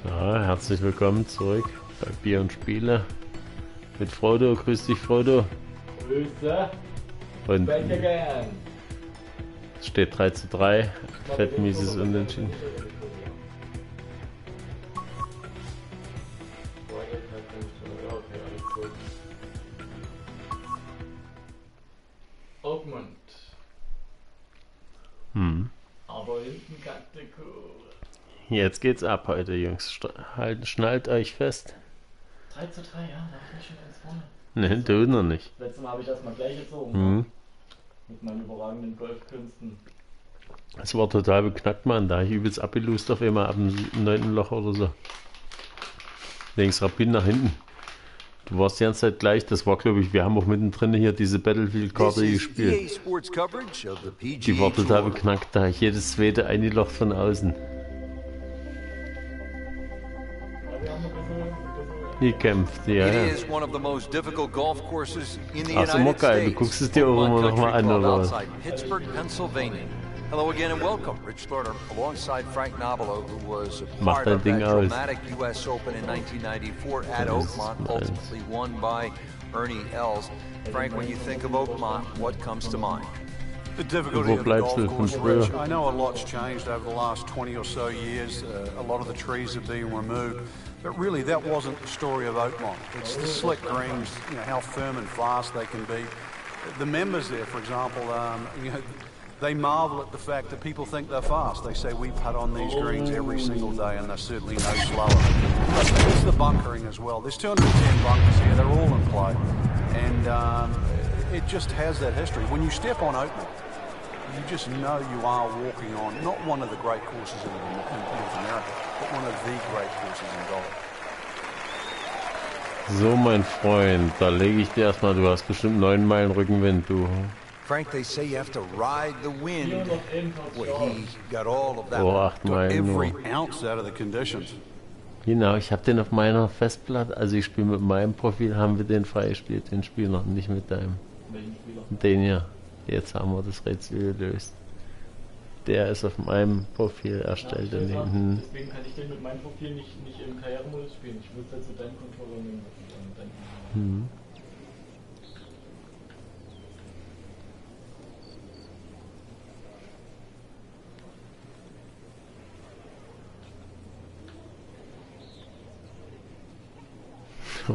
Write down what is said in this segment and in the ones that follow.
Ja, herzlich willkommen zurück bei Bier und Spiele mit Frodo. Grüß dich, Frodo. Grüße. Und gern. es steht 3:3. Fettmieses Unentschieden. Augmund. Aber hinten kackte Kuh. Jetzt geht's ab heute, Jungs. Schnallt euch fest. 3:3, ja, da bin ich schon ganz vorne. Ne, du noch nicht. Letztes Mal habe ich das mal gleich gezogen. Mit meinen überragenden Golfkünsten. Es war total beknackt, Mann. Da ich übelst abgelust auf einmal ab dem 9. Loch oder so. Links Rapin nach hinten. Du warst die ganze Zeit gleich. Das war, glaube ich, wir haben auch mittendrin hier diese Battlefield-Karte gespielt. Die war total beknackt, da ich jedes zweite eingelocht von außen. Gekämpft, ja. Das ist immer geil, du guckst es dir auch immer noch mal an, oder was? Hello again and welcome. Rich Lerner alongside Frank Nobilo, who was a Mach part dein of Ding that aus. dramatic U.S. Open in 1994 at Oakmont, ultimately won by Ernie Els. Frank, when you think of Oakmont, what comes to mind? The difficulty of the golf course, Rich. I know a lot's changed over the last 20 or so years. A lot of the trees have been removed. But really, that wasn't the story of Oakmont. It's the slick greens, you know, how firm and fast they can be. The members there, for example, you know, they marvel at the fact that people think they're fast. They say we putt on these greens every single day and they're certainly no slower. But there's the bunkering as well. There's 210 bunkers here. They're all in play. And it just has that history. When you step on Oakmont, you just know you are walking on not one of the great courses in North America, but one of the great courses in golf. So, mein Freund, da lege ich dir erstmal, du hast bestimmt 9 Meilen Rückenwind, du. Frank, they say you have to ride the wind. Well, he got all of that. Oh, 8 Meilen nur. Every ounce out of the conditions. Genau, ich habe den auf meiner Festplatte, also ich spiele mit meinem Profil, haben wir den freigespielt, den Spiel noch nicht mit deinem. Welchen Spieler? Den hier. Jetzt haben wir das Rätsel gelöst. Der ist auf meinem Profil erstellt. Ja, deswegen kann ich den mit meinem Profil nicht im Karrieremodus spielen. Ich muss dazu deinen Controller nehmen.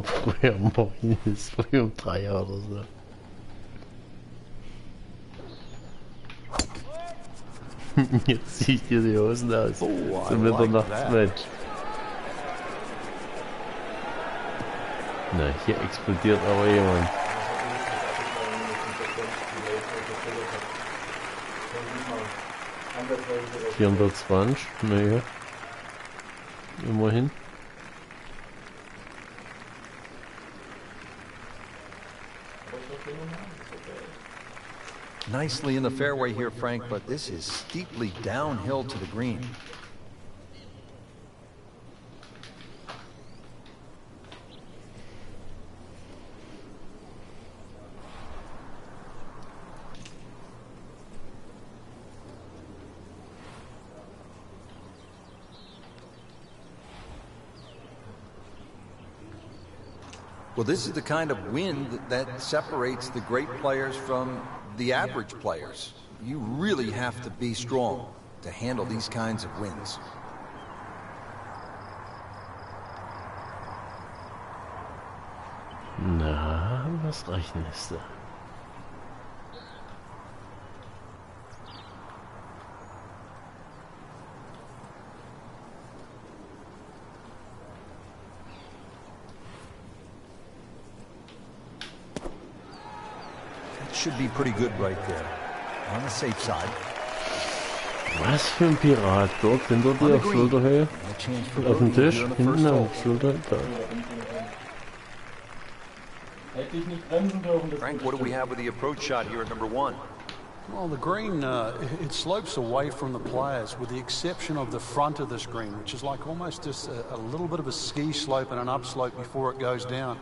Früher morgen ist früh um 3 oder so. Jetzt zieh ich dir die Hosen aus. Zum Mitternachtsmatch. Na, hier explodiert aber jemand. 420, naja. Immerhin. Nicely in the fairway here, Frank, but this is steeply downhill to the green. Well, this is the kind of wind that separates the great players from the average players. You really have to be strong to handle these kinds of winds. Na, was rechnest du? Should be pretty good right there. On the safe side. Was für ein Pirat? Dort hinter dir auf Schulterhöhe? Auf dem Tisch? Hinten auf Schulterhöhe? Da. Hätte ich nicht bremsen dürfen. Frank, what do we have with the approach shot here at number 1? Well, the green, it slopes away from the players with the exception of the front of this green, which is like almost just a little bit of a ski slope and an upslope before it goes down.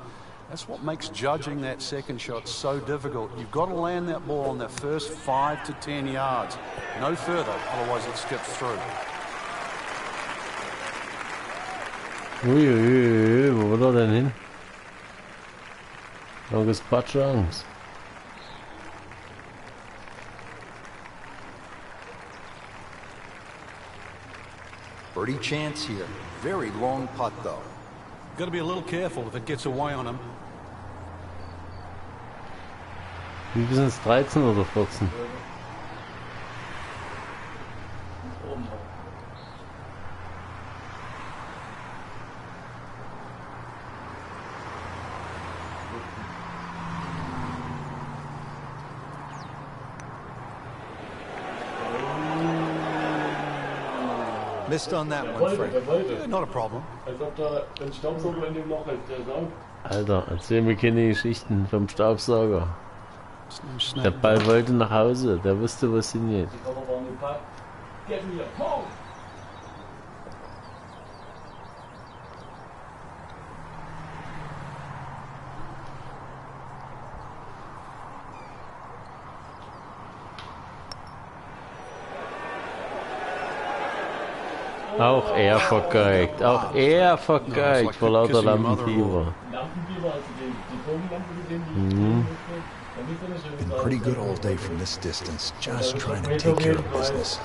That's what makes judging that second shot so difficult. You've got to land that ball on the first 5 to 10 yards. No further, otherwise it skips through. Uiuiui, wo will er denn hin? August Patsch Angst. Birdie chance here. Very long putt, though. Got to be a little careful if it gets away on him. Wie viel sind es? 13 oder 14? Missed on that one, Frank. Yeah, not a problem. Als ob da ein Staubsauger in dem Loch ist, der saugt. Alter, erzähl mir keine Geschichten vom Staubsauger. It's no snap. Der Ball wollte nach Hause, der wusste, was hingeht. Die Körper waren gepackt. Get me a pole! Auch er vergeigt, vor lauter Lampenfieber. Lampenfieber, also die Bogenlampe gesehen, die Been pretty good all day from this distance, just trying to take care of business.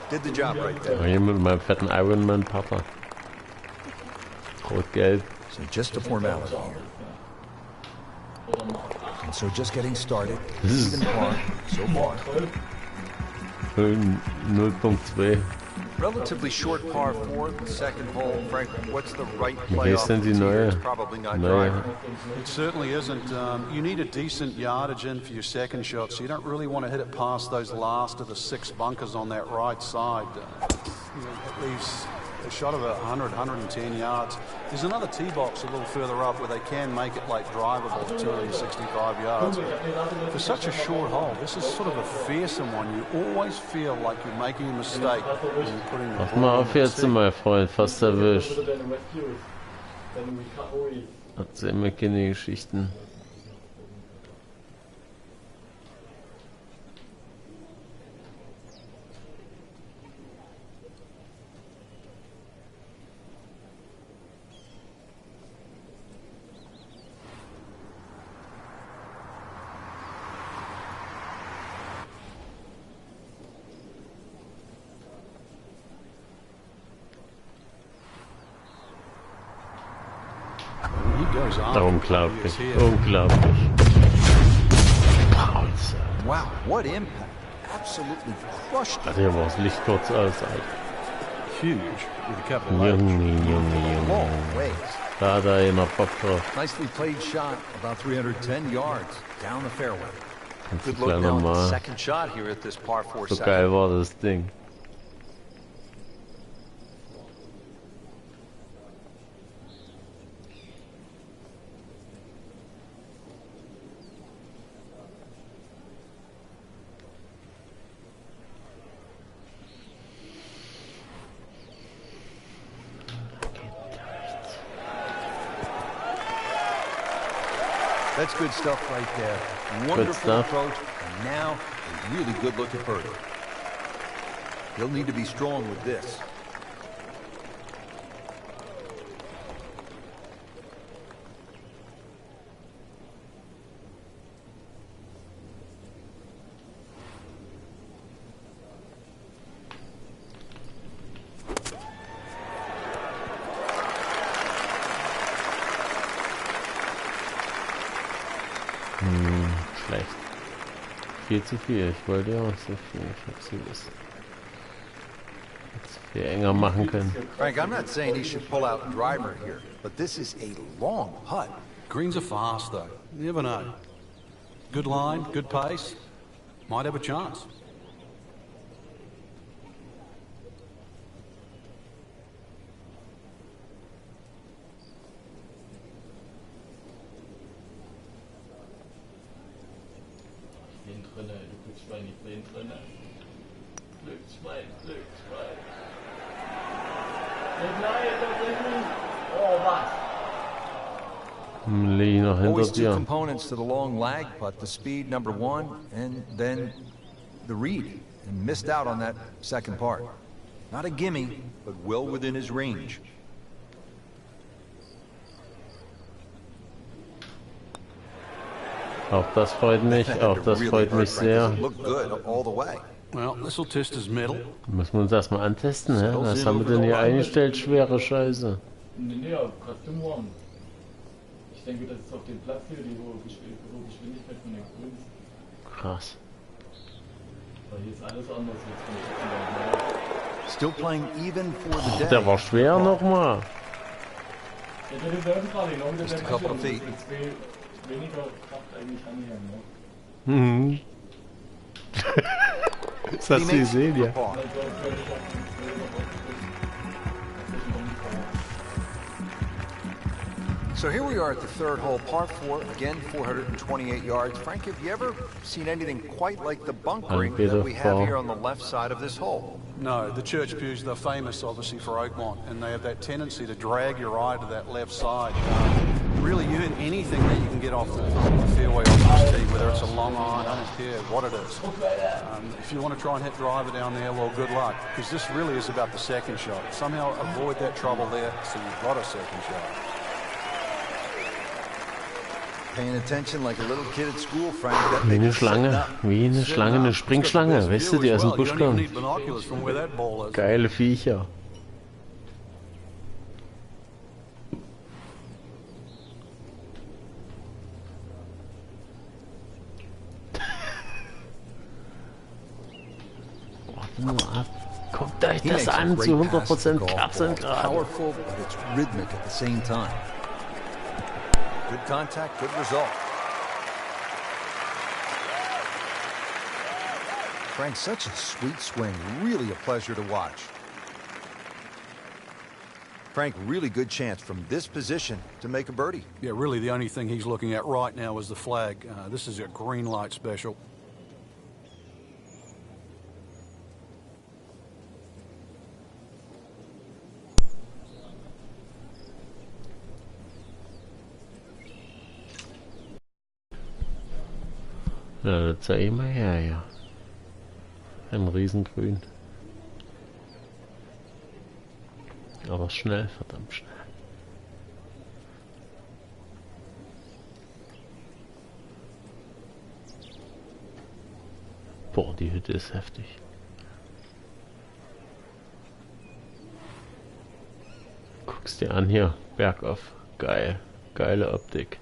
Did the job right there. Hier mit meinem fetten Ironman-Papa. Rot-Gelb. So just a formality here. And so just getting started. Even par so far. 0.2. Relatively short par 4, the second hole. Frank, what's the right Wie play ist off denn the die tee? neue? It's probably not Neue. driving. It certainly isn't. You need a decent yardage in for your second shot, so you don't really want to hit it past those last of the 6 bunkers on that right side. It leaves a shot of 100, 110 yards. There's another tee box a little further up where they can make it like drivable to 265 yards. For such a short hole, this is sort of a fearsome one. You always feel like you're making a mistake when you're putting the Pass ball mal on auf the jetzt, tee. mein Freund, fast erwischt. deine Rescues. Deine Recovery. Erzähl mir keine Geschichten. He goes after it. Unglaublich, He is here. unglaublich. Alter, Wow, what impact. Absolutely crushed it. hier war das Licht kurz aus, Alter. Huge with a couple of Junge. Long ways. Da hat er einer Bock drauf. Nicely played shot, about 310 yards down the fairway. Kannst du Good gleich look now at the nochmal. second shot here at this par 4 So second. geil war das Ding. That's good stuff right there. Wonderful stuff. approach, and now a really good look at birdie. He'll need to be strong with this. Schlecht. Viel zu viel. Ich wollte ja auch so viel. Ich hab's gewusst. Hätte viel enger machen können. Frank, I'm not saying he should pull out driver here, but this is a long putt. Greens are fast, though. You never know. Good line, good pace. Might have a chance. Den drinne, du Glücksschwein, ich bin drinne. Glücksschwein, Glücksschwein. Nein, das ist nicht. Oh, was? Leg noch hinter Always two dir. components to the long lag putt, the speed, number one, and then the read. And missed out on that second part. Not a gimme, but well within his range. Auch das freut mich, auch das freut mich sehr. Look good all the way. Well, this will test his metal. Müssen wir uns erstmal antesten, ne? Was haben wir denn hier eingestellt? Schwere Scheiße. Nee, Custom One. Ich denke, das ist auf dem Platz hier die hohe Geschwindigkeit von den Grüns. Krass. Weil hier ist alles anders jetzt. Still playing even for the day. Der war schwer nochmal. Just a couple of feet. Weniger Kraft eigentlich anhängen, ne? Mhm. Das hast du gesehen, ja. So here we are at the third hole, par 4, again 428 yards. Frank, have you ever seen anything quite like the bunkering that we have here on the left side of this hole? No, the church pews, they're famous obviously for Oakmont, and they have that tendency to drag your eye to that left side. Really, you hit anything that you can get off the fairway off this tee, whether it's a long iron, I don't care what it is. If you want to try and hit driver down there, well, good luck, because this really is about the second shot. Somehow avoid that trouble there, so you've got a second shot. Paying attention like a little kid at school, Frank. Wie eine Schlange, eine Springschlange, weißt du, die aus dem Busch kommen. Geile Viecher. Guckt euch das an, zu 100% Kerzen gerade. Powerful, but it's rhythmic at the same time. Good contact, good result. Frank, such a sweet swing. Really a pleasure to watch. Frank, really good chance from this position to make a birdie. Yeah, really the only thing he's looking at right now is the flag. This is a green light special. Ja, das sah immer her, ja. Ein Riesengrün. Aber schnell, verdammt schnell. Boah, die Hütte ist heftig. Guck's dir an hier, bergauf. Geil, geile Optik.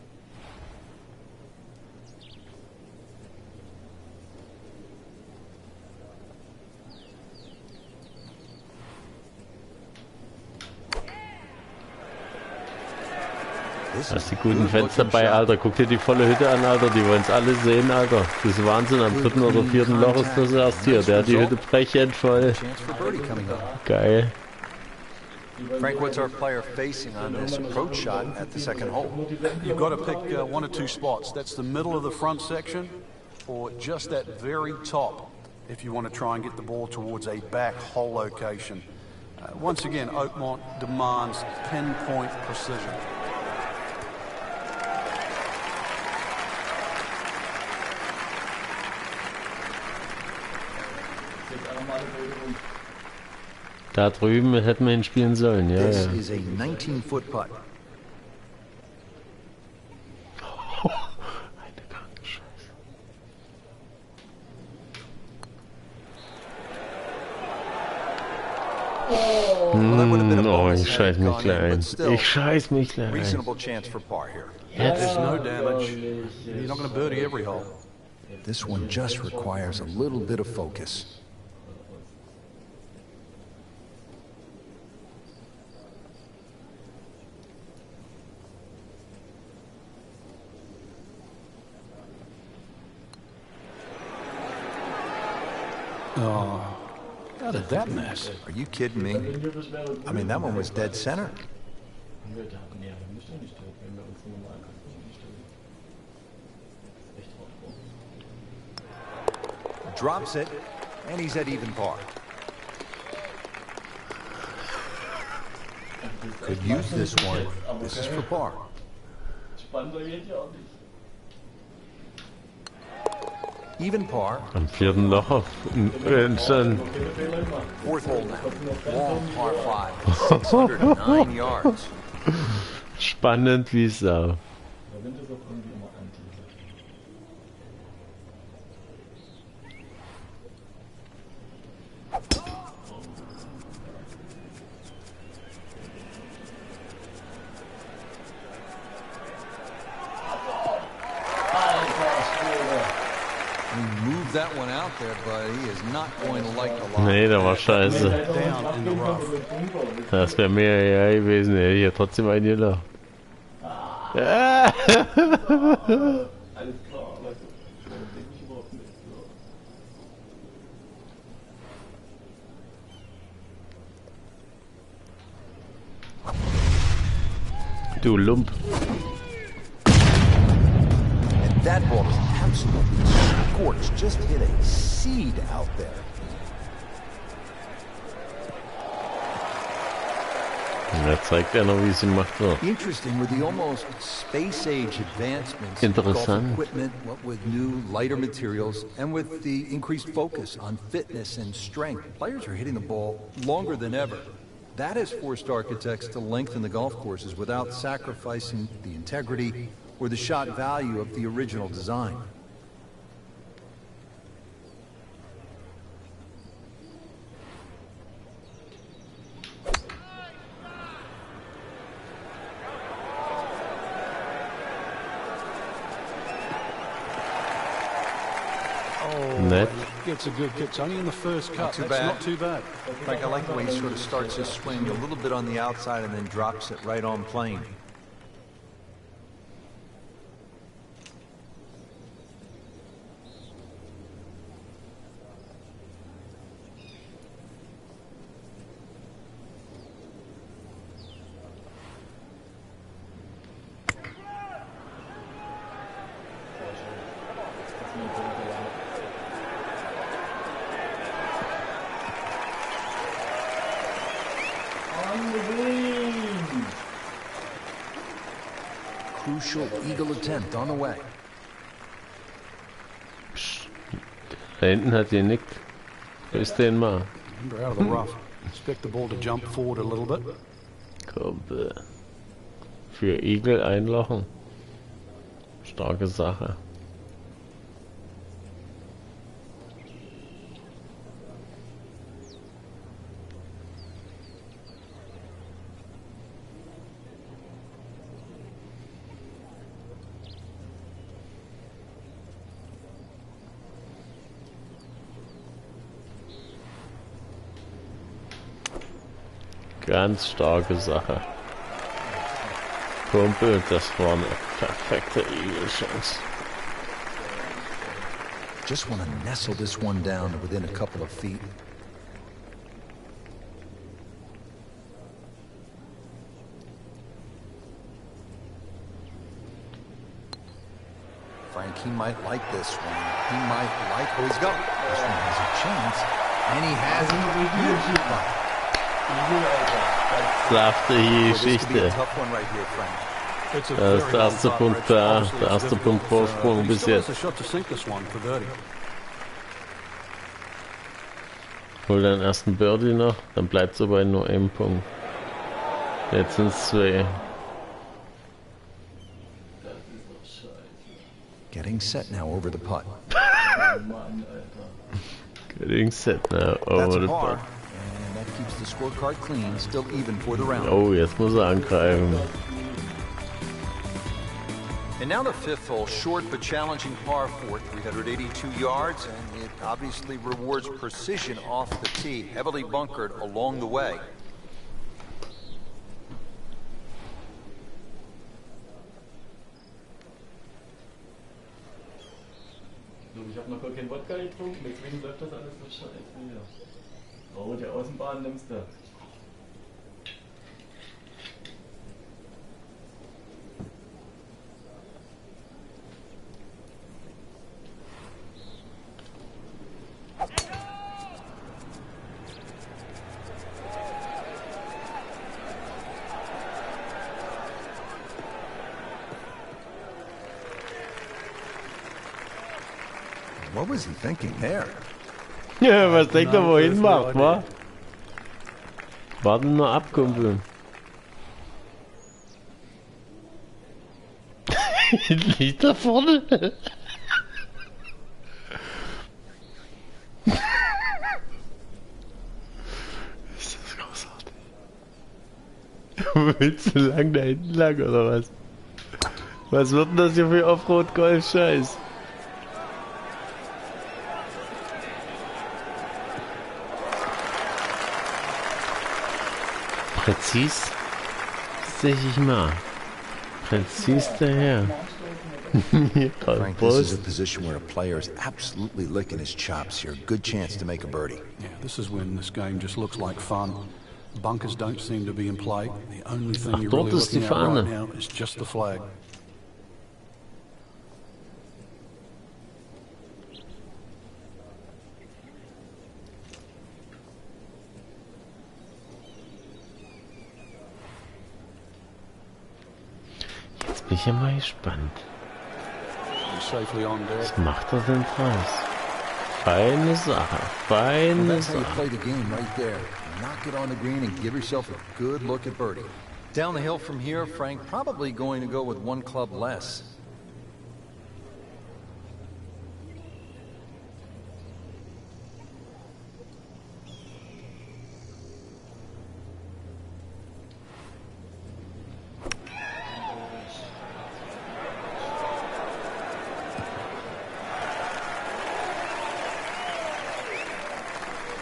Hast die guten Fenster bei, Alter. Guck dir die volle Hütte an, Alter. Die wollen es alle sehen, Alter. Das ist Wahnsinn. Am dritten oder vierten Loch ist das erst hier. Der hat die Hütte brechend voll. Geil. Frank, what's our player facing on this approach shot at the second hole? You've got to pick one or two spots. That's the middle of the front section or just that very top if you want to try and get the ball towards a back hole location. Once again, Oakmont demands pinpoint precision. Da drüben hätten wir ihn spielen sollen, ja, This ja. is a 19-foot putt. Eine kranke Scheiße. Oh, ich scheiß mich gleich ein. Ich scheiß mich gleich ein. Reasonable chance for par here. There's no damage. You're not going to birdie every hole. This one just requires a little bit of focus. Oh, how did that miss? Are you kidding me? I mean, that one was dead center. Drops it, and he's at even par. Could use this one. This is for par. Even par. Am vierten Loch auf schon. Fourth hole now. Long par 5. 609 yards. Spannend wie Sau. out there, but he is not going to like the lie. Nee, der war scheiße. Down in the rough. Das wäre mir ja gewesen, hätte ich ja trotzdem eingelacht. Alles klar, aber so. Denke ich überhaupt nicht. So. Du Lump. And that ball is absolutely scorched. Just hit a seed out there. Da zeigt er noch, wie es gemacht wird. Interesting with the almost space-age advancements in Interessant. golf equipment, what with new, lighter materials, and with the increased focus on fitness and strength, players are hitting the ball longer than ever. That has forced architects to lengthen the golf courses without sacrificing the integrity or the shot value of the original design. Nett. Gets a good kick. It's only in the first cut. too That's bad. not too bad. Frank, I like the way he sort of starts his swing a little bit on the outside and then drops it right on plane. Crucial eagle attempt on the way. Da hinten hat die nickt. Grüß den mal. Remember, out of the rough. Expect the ball to jump forward a little bit. Kumpel. Für Igel einlochen. Starke Sache. Ganz starke Sache. Kumpel, das war eine perfekte Eagle-Chance. Just want to nestle this one down to within a couple of feet. Frank, he might like this one. He might like where he's going. This one has a chance, and he has it. Klafte die This could be a Geschichte. tough one right here, Frank. It's a Das ist very der erste long Punkt putt, da. Rich. Der erste Obviously, Punkt it's Vorsprung he bis still has jetzt. a shot to sink this one for birdie. Hol den ersten Birdie noch, dann bleibt es aber nur einem Punkt. Jetzt sind es zwei. Getting set now over the putt. Mann, Alter. Getting set now That's over a the par, putt. and that keeps the scorecard clean, still even for the round. Oh, jetzt muss er angreifen. And now the fifth hole, short but challenging par 4, 382 yards, and it obviously rewards precision off the tee, heavily bunkered along the way. So, ich habe noch gar keinen Wodka getrunken, deswegen läuft das alles so scheiße hier. Oh, die Außenbahn nimmst du. What was he thinking there? Ja, was denkt er, wohin macht, wa? Warten nur ab, Kumpel. Liegt da vorne. Ist das großartig. Willst du lang da hinten lang, oder was? Was wird denn das hier für Offroad-Golf-Scheiß? Präzis sehe ich mal. Präzis daher. Frank, this is a position where a player is absolutely licking his chops here. Good chance to make a birdie. Yeah, this is when this game just looks like fun. Bunkers don't seem to be in play. The only thing you're really looking at right now is just the flag. Jetzt bin ich ja mal gespannt. Was macht er denn draus? Feine Sache, feine Sache. Play the game right there. Knock it on the green and give yourself a good look at birdie. Down the hill from here, Frank probably going to go with one club less.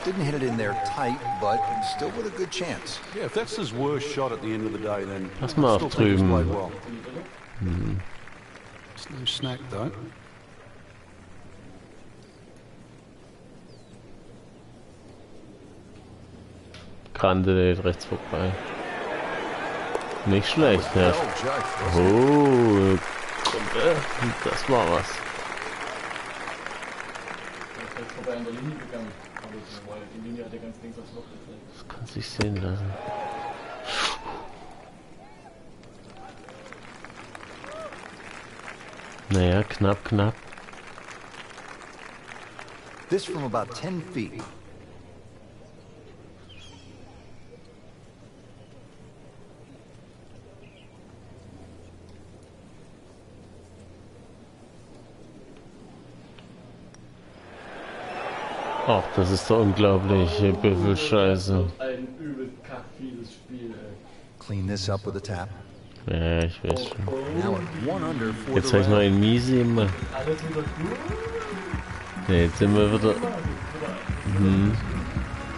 Didn't hit it in there tight, but still with a good chance. Yeah, if that's his worst shot at the end of the day, then Pass mal auf drüben. Well. It's no snack though. Grande rechts vorbei. Nicht schlecht, ja. Oh, das war was. Er ist vorbei an der Linie gegangen. Weil die Linie hat ja ganz links aufs Loch gezeigt. Das kann sich sehen lassen. Naja, knapp, knapp. This from about 10 feet. Ach, das ist doch unglaublich, Büffelscheiße. Ein übel kackfieses Spiel, ey. Clean this up with a tap. Ja, ich weiß schon. Now at 1 under for Jetzt the habe ich noch round. ein Miese immer. Alles wieder gut. Ne, jetzt sind wir wieder.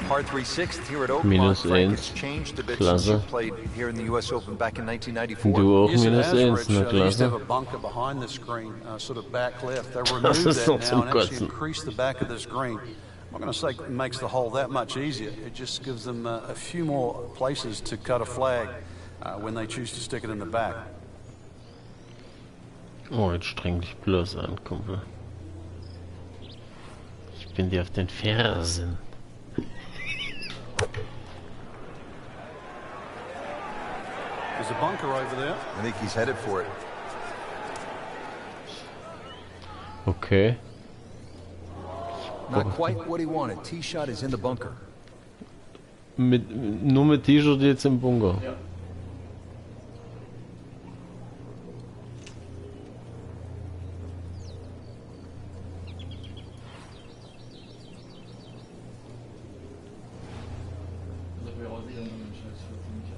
Par 3 sixth here at Oakmont. Minus Frank, 1. it's changed a bit Klasse. since you played here in the US Open back in 1994. Du auch Yes, it minus has, 1, Rich. na They used to have klasse. a bunker behind this green, sort of back left. They Das removed ist that doch now zum and actually Kotzen. increased the back of this green. I'm not going to say it makes the hole that much easier. It just gives them a few more places to cut a flag when they choose to stick it in the back. Oh, jetzt streng dich bloß an, Kumpel. Ich bin dir auf den Fersen. There's a bunker over there. I think he's headed for it. Okay. Not quite what he wanted. Tee shot is in the bunker. Nur mit T-Shirt jetzt im Bunker. Ja. Also wir rausieren dann den Scheiß für ziemlich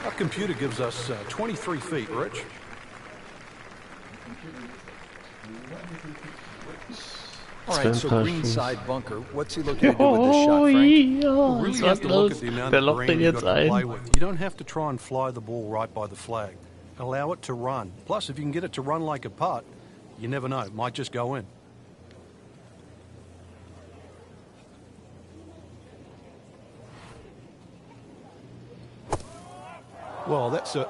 Our computer gives us 23 feet, Rich. All right, so green side bunker. What's he looking to do with this shot, Frank? You really have to look at the amount Der of locht den green you've jetzt got to play ein. with. You don't have to try and fly the ball right by the flag. Allow it to run. Plus, if you can get it to run like a putt, you never know. It might just go in. Well, that's a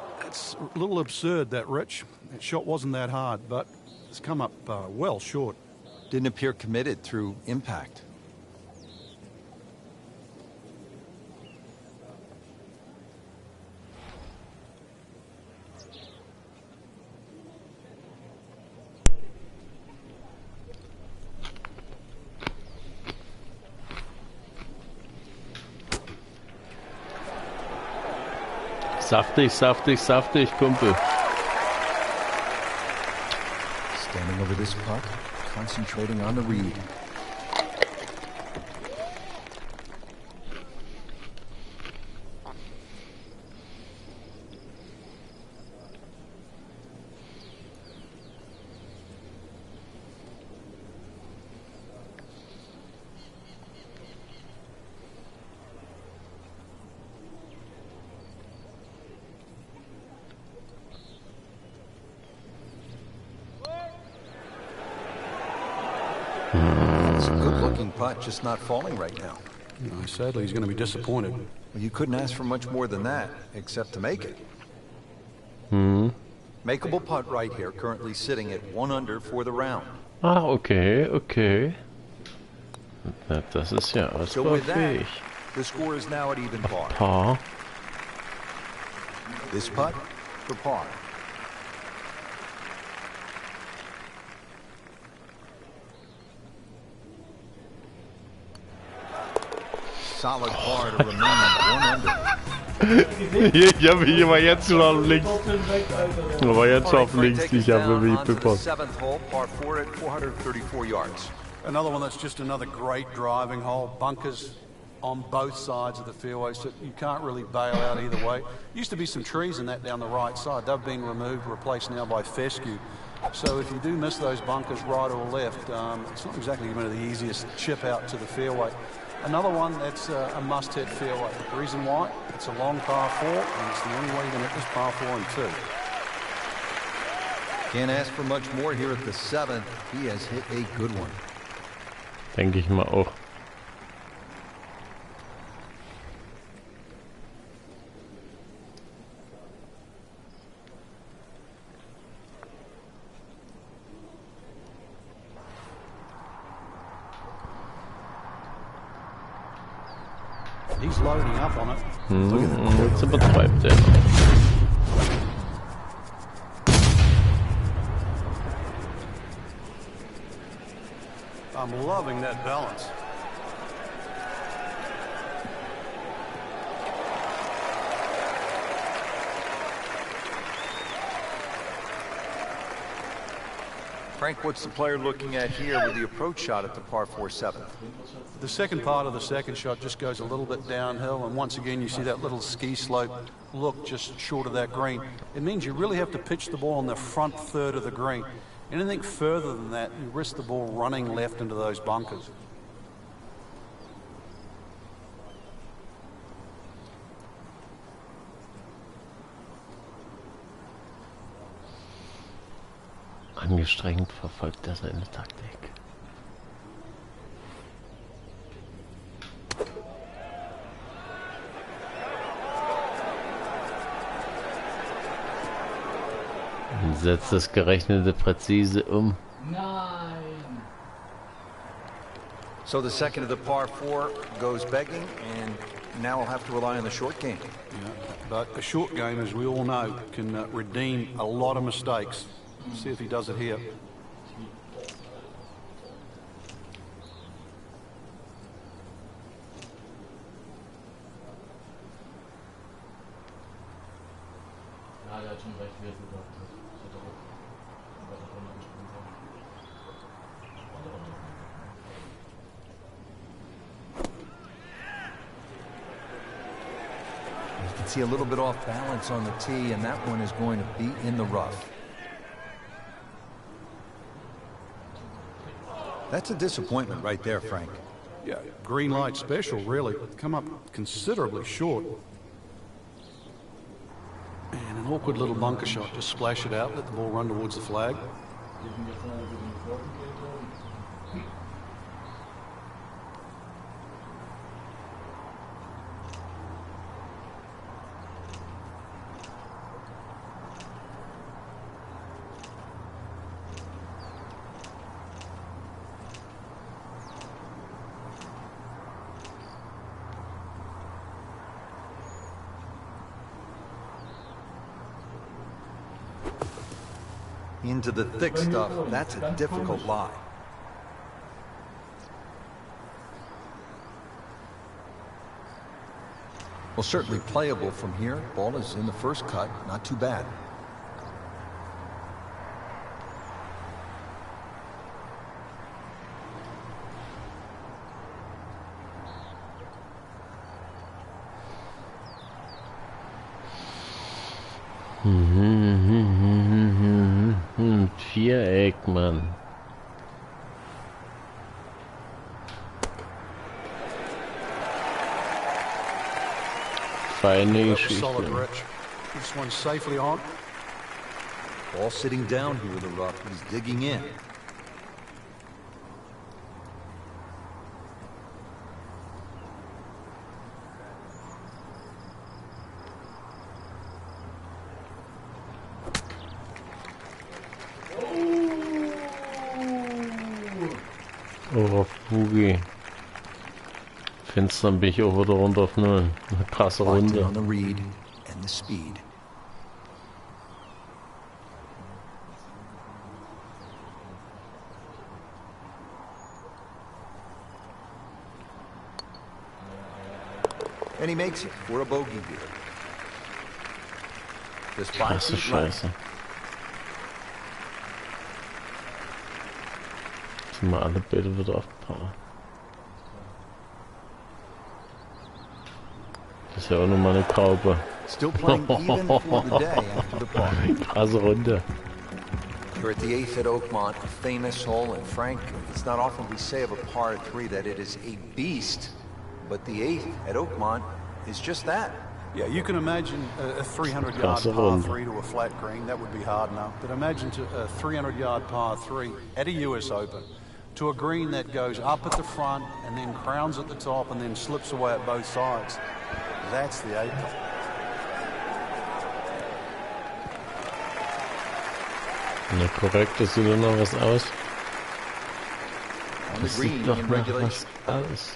little absurd, that, Rich. That shot wasn't that hard, but it's come up well short. Didn't appear committed through impact. Saftig, saftig, saftig, Kumpel. Standing over this putt, concentrating on the read. good-looking putt, just not falling right now. No, sadly, he's going to be disappointed. Well, you couldn't ask for much more than that, except to make it. Makeable putt right here, currently sitting at 1 under for the round. Ah, okay, okay. Na, das ist ja So with that, ausbaufähig. the score is now at even par. Paar. This putt for par. Solid par to remain 1 under. Ich war jetzt schon auf links. Ich war jetzt schon auf links. Ich habe mich bepasst. Seventh hole, par 4 at 434 yards. Another one that's just another great driving hole. Bunkers on both sides of the fairway, so you can't really bail out either way. Used to be some trees in that down the right side. They've been removed, replaced now by fescue. So if you do miss those bunkers right or left, it's not exactly one of the easiest chip out to the fairway. Another one that's a must-hit fairway. The reason why? It's a long par 4, and it's the only way you can hit this par 4 in 2. Can't ask for much more here at the 7th. He has hit a good one. Denke ich mal auch. He's loading up on it. Jetzt übertreibt er. I'm loving that balance. Frank, what's the player looking at here with the approach shot at the par 4 7th? The second part of the second shot just goes a little bit downhill, and once again you see that little ski slope look just short of that green. It means you really have to pitch the ball in the front third of the green. Anything further than that, you risk the ball running left into those bunkers. Angestrengt verfolgt er seine Taktik. Und setzt das Gerechnete präzise um. Nein! So the second of the par 4 goes begging, and now we'll have to rely on the short game. Yeah, but a short game, as we all know, can redeem a lot of mistakes. See if he does it here. Ja, der hat schon recht, wie er es gesagt hat. Ich hätte auch weiter runtergesprungen sein. You can see a little bit off balance on the tee, and that one is going to be in the rough. That's a disappointment right there, Frank. Yeah, green light special, really. Come up considerably short. And an awkward little bunker shot. Just splash it out, let the ball run towards the flag. Into the thick stuff. That's a difficult lie. Well, certainly playable from here. Ball is in the first cut. Not too bad. Viereck, Mann. Feine Geschichte. This one's safely on. Ball sitting down here in the rough. He's digging in. Oh, auf Boogie. Fenster bin ich auch wieder runter auf 0. Eine krasse Locked in Runde. on the read and the speed. And he makes it for a bogey here. Just 5 Krasse feet left. Scheiße. Sind wir alle Bälle wieder auf Paar. Das ist ja auch nochmal eine Taube. Still playing even for the day after the par. Krasse Runde. We're at the 8th at Oakmont, a famous hole, and Frank, it's not often we say of a par 3 that it is a beast, but the 8th at Oakmont is just that. Yeah, you can imagine a 300-yard That's a par run. 3 to a flat green. That would be hard enough. But imagine a 300-yard par 3 at a US Open to a green that goes up at the front and then crowns at the top and then slips away at both sides. That's the 8th. Na korrekt, das sieht doch noch was aus. On the Das green sieht doch in nach regulation. was aus.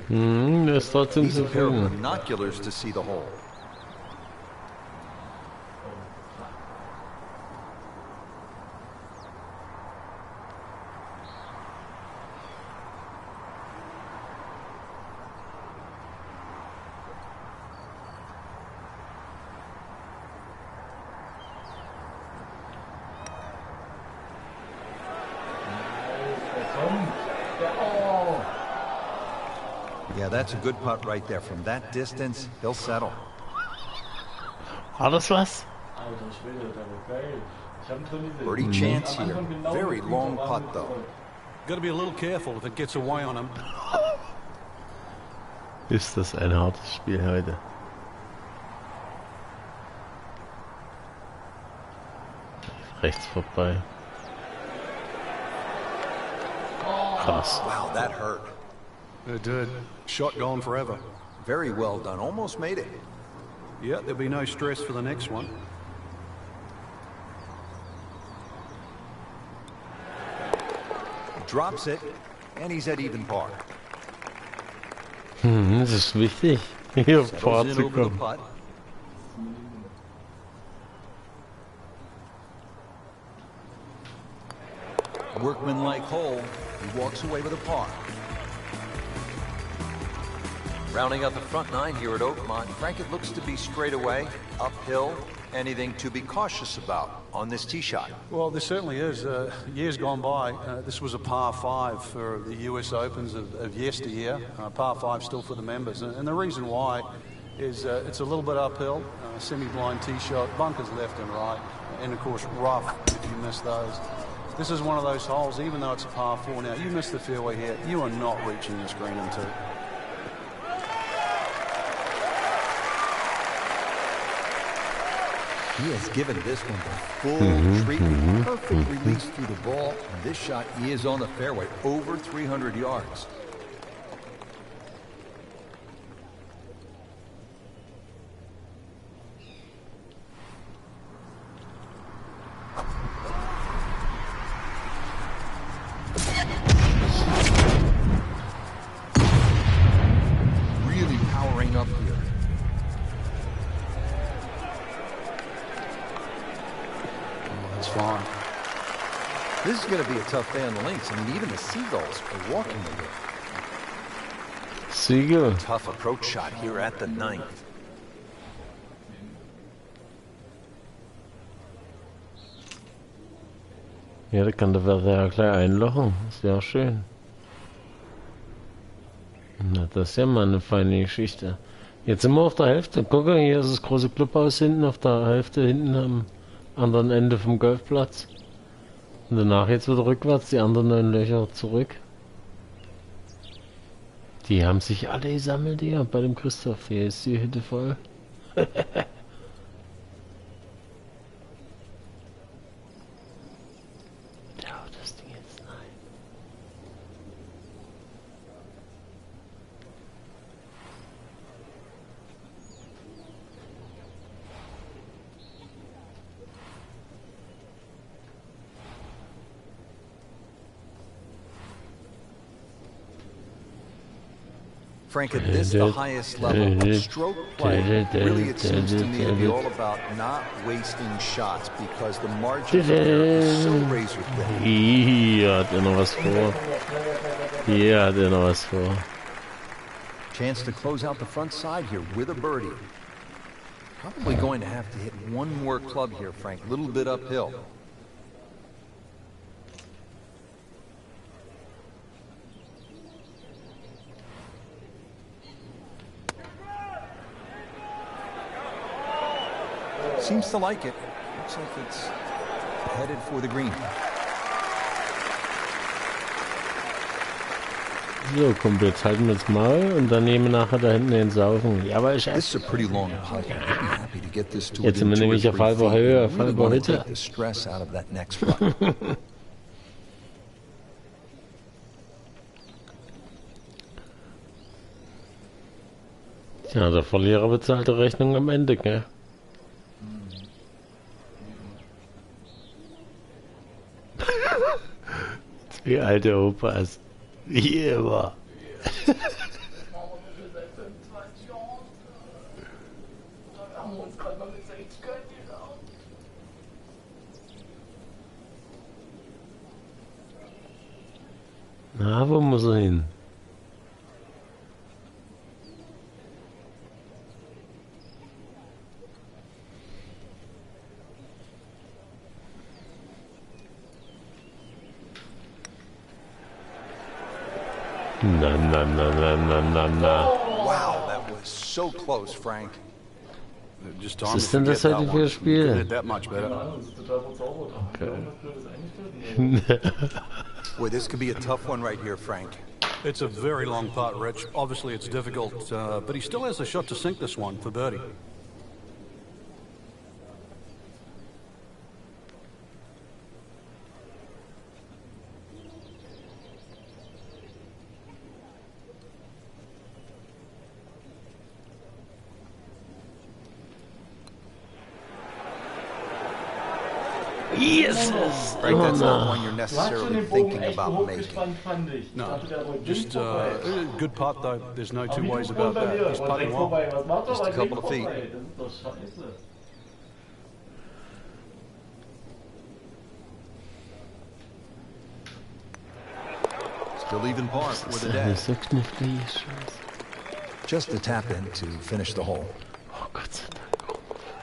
Der ist trotzdem Needs a pair of zufrieden. binoculars to see the hole. Yeah, that's a good putt right there. From that distance, he'll settle. War das was? Alter Schwede, der war geil. Ich hab ihn drin gesehen. Birdie chance here. Very long putt, though. Got to be a little careful if it gets away on him. Ist das ein hartes Spiel heute. Rechts vorbei. Krass. Wow, that hurt. It did. Shot gone forever. Very well done. Almost made it. Yeah, there'll be no stress for the next one. Drops it, and he's at even par. Das ist wichtig, hier auf Paar Settles in zu over the kommen. putt. Workman-like hole. He walks away with a par. Rounding out the front 9 here at Oakmont, Frank, it looks to be straight away, uphill. Anything to be cautious about on this tee shot? Well, there certainly is. Years gone by, this was a par 5 for the US Opens of yesteryear. Par 5 still for the members. And the reason why is it's a little bit uphill, semi-blind tee shot, bunkers left and right, and of course rough if you miss those. This is one of those holes, even though it's a par 4 now, you miss the fairway here, you are not reaching this green in 2. He has given this one the full treatment. Perfect release through the ball. And this shot is on the fairway, over 300 yards. Really powering up here. That's fine. This is going to be a tough day on the links. I mean, even the Seagulls are walking the way. Siegel. Tough approach shot here at the 9th. Ja, da kann der Werder ja gleich einlochen. Sehr schön. Na, das ist ja mal eine feine Geschichte. Jetzt sind wir auf der Hälfte. Guck mal, hier ist das große Clubhaus hinten auf der Hälfte, hinten am anderen Ende vom Golfplatz. Und danach jetzt wieder rückwärts, die anderen 9 Löcher zurück. Die haben sich alle gesammelt hier bei dem Christoph. Hier ist die Hütte voll. Frank, at this, the highest level of stroke play, really it seems to me to be all about not wasting shots because the margin of error is so razor thin. Hier hat er noch was vor. Hier hat er noch was vor. Chance to close out the front side here with a birdie. Probably going to have to hit one more club here, Frank. A little bit uphill. Seems to like it. Looks like it's headed for the green. So, Kumpel, jetzt halten wir uns mal und dann nehmen wir nachher da hinten den Saufen. Ja, aber ich This is a pretty long putt. I'd be happy to get this to jetzt sind wir nämlich auf halber Höhe, auf halber Hütte. the stress out of that next run. Ja, der Verlierer bezahlt die Rechnung am Ende, gell? Wie alte Opas. Wie immer. Na, wo muss er hin? Na, na, na, na, na, na, na. Wow, that was so close, Frank. Just Was time ist to denn das forget heute that für ein one. Spiel? Did that much better. Das ist total verzaubert. Okay. Boy, this could be a tough one right here, Frank. It's a very long putt, Rich. Obviously, it's difficult, but he still has a shot to sink this one for birdie. Yes! Frank, that's not one you're necessarily thinking about making. Hochgespannt fand ich. No, dachte, der wollte just vorbei. good putt, though. There's no Aber two wie ways viel about bei that. mir? He's Was putting links well. vorbei? Was macht er Just a bei couple links of feet. vorbei? Das ist doch scheiße. Still even par with a Das day. ist so knifflig, Scheiße. Just a tap in to finish the hole. Oh Gott sei Dank.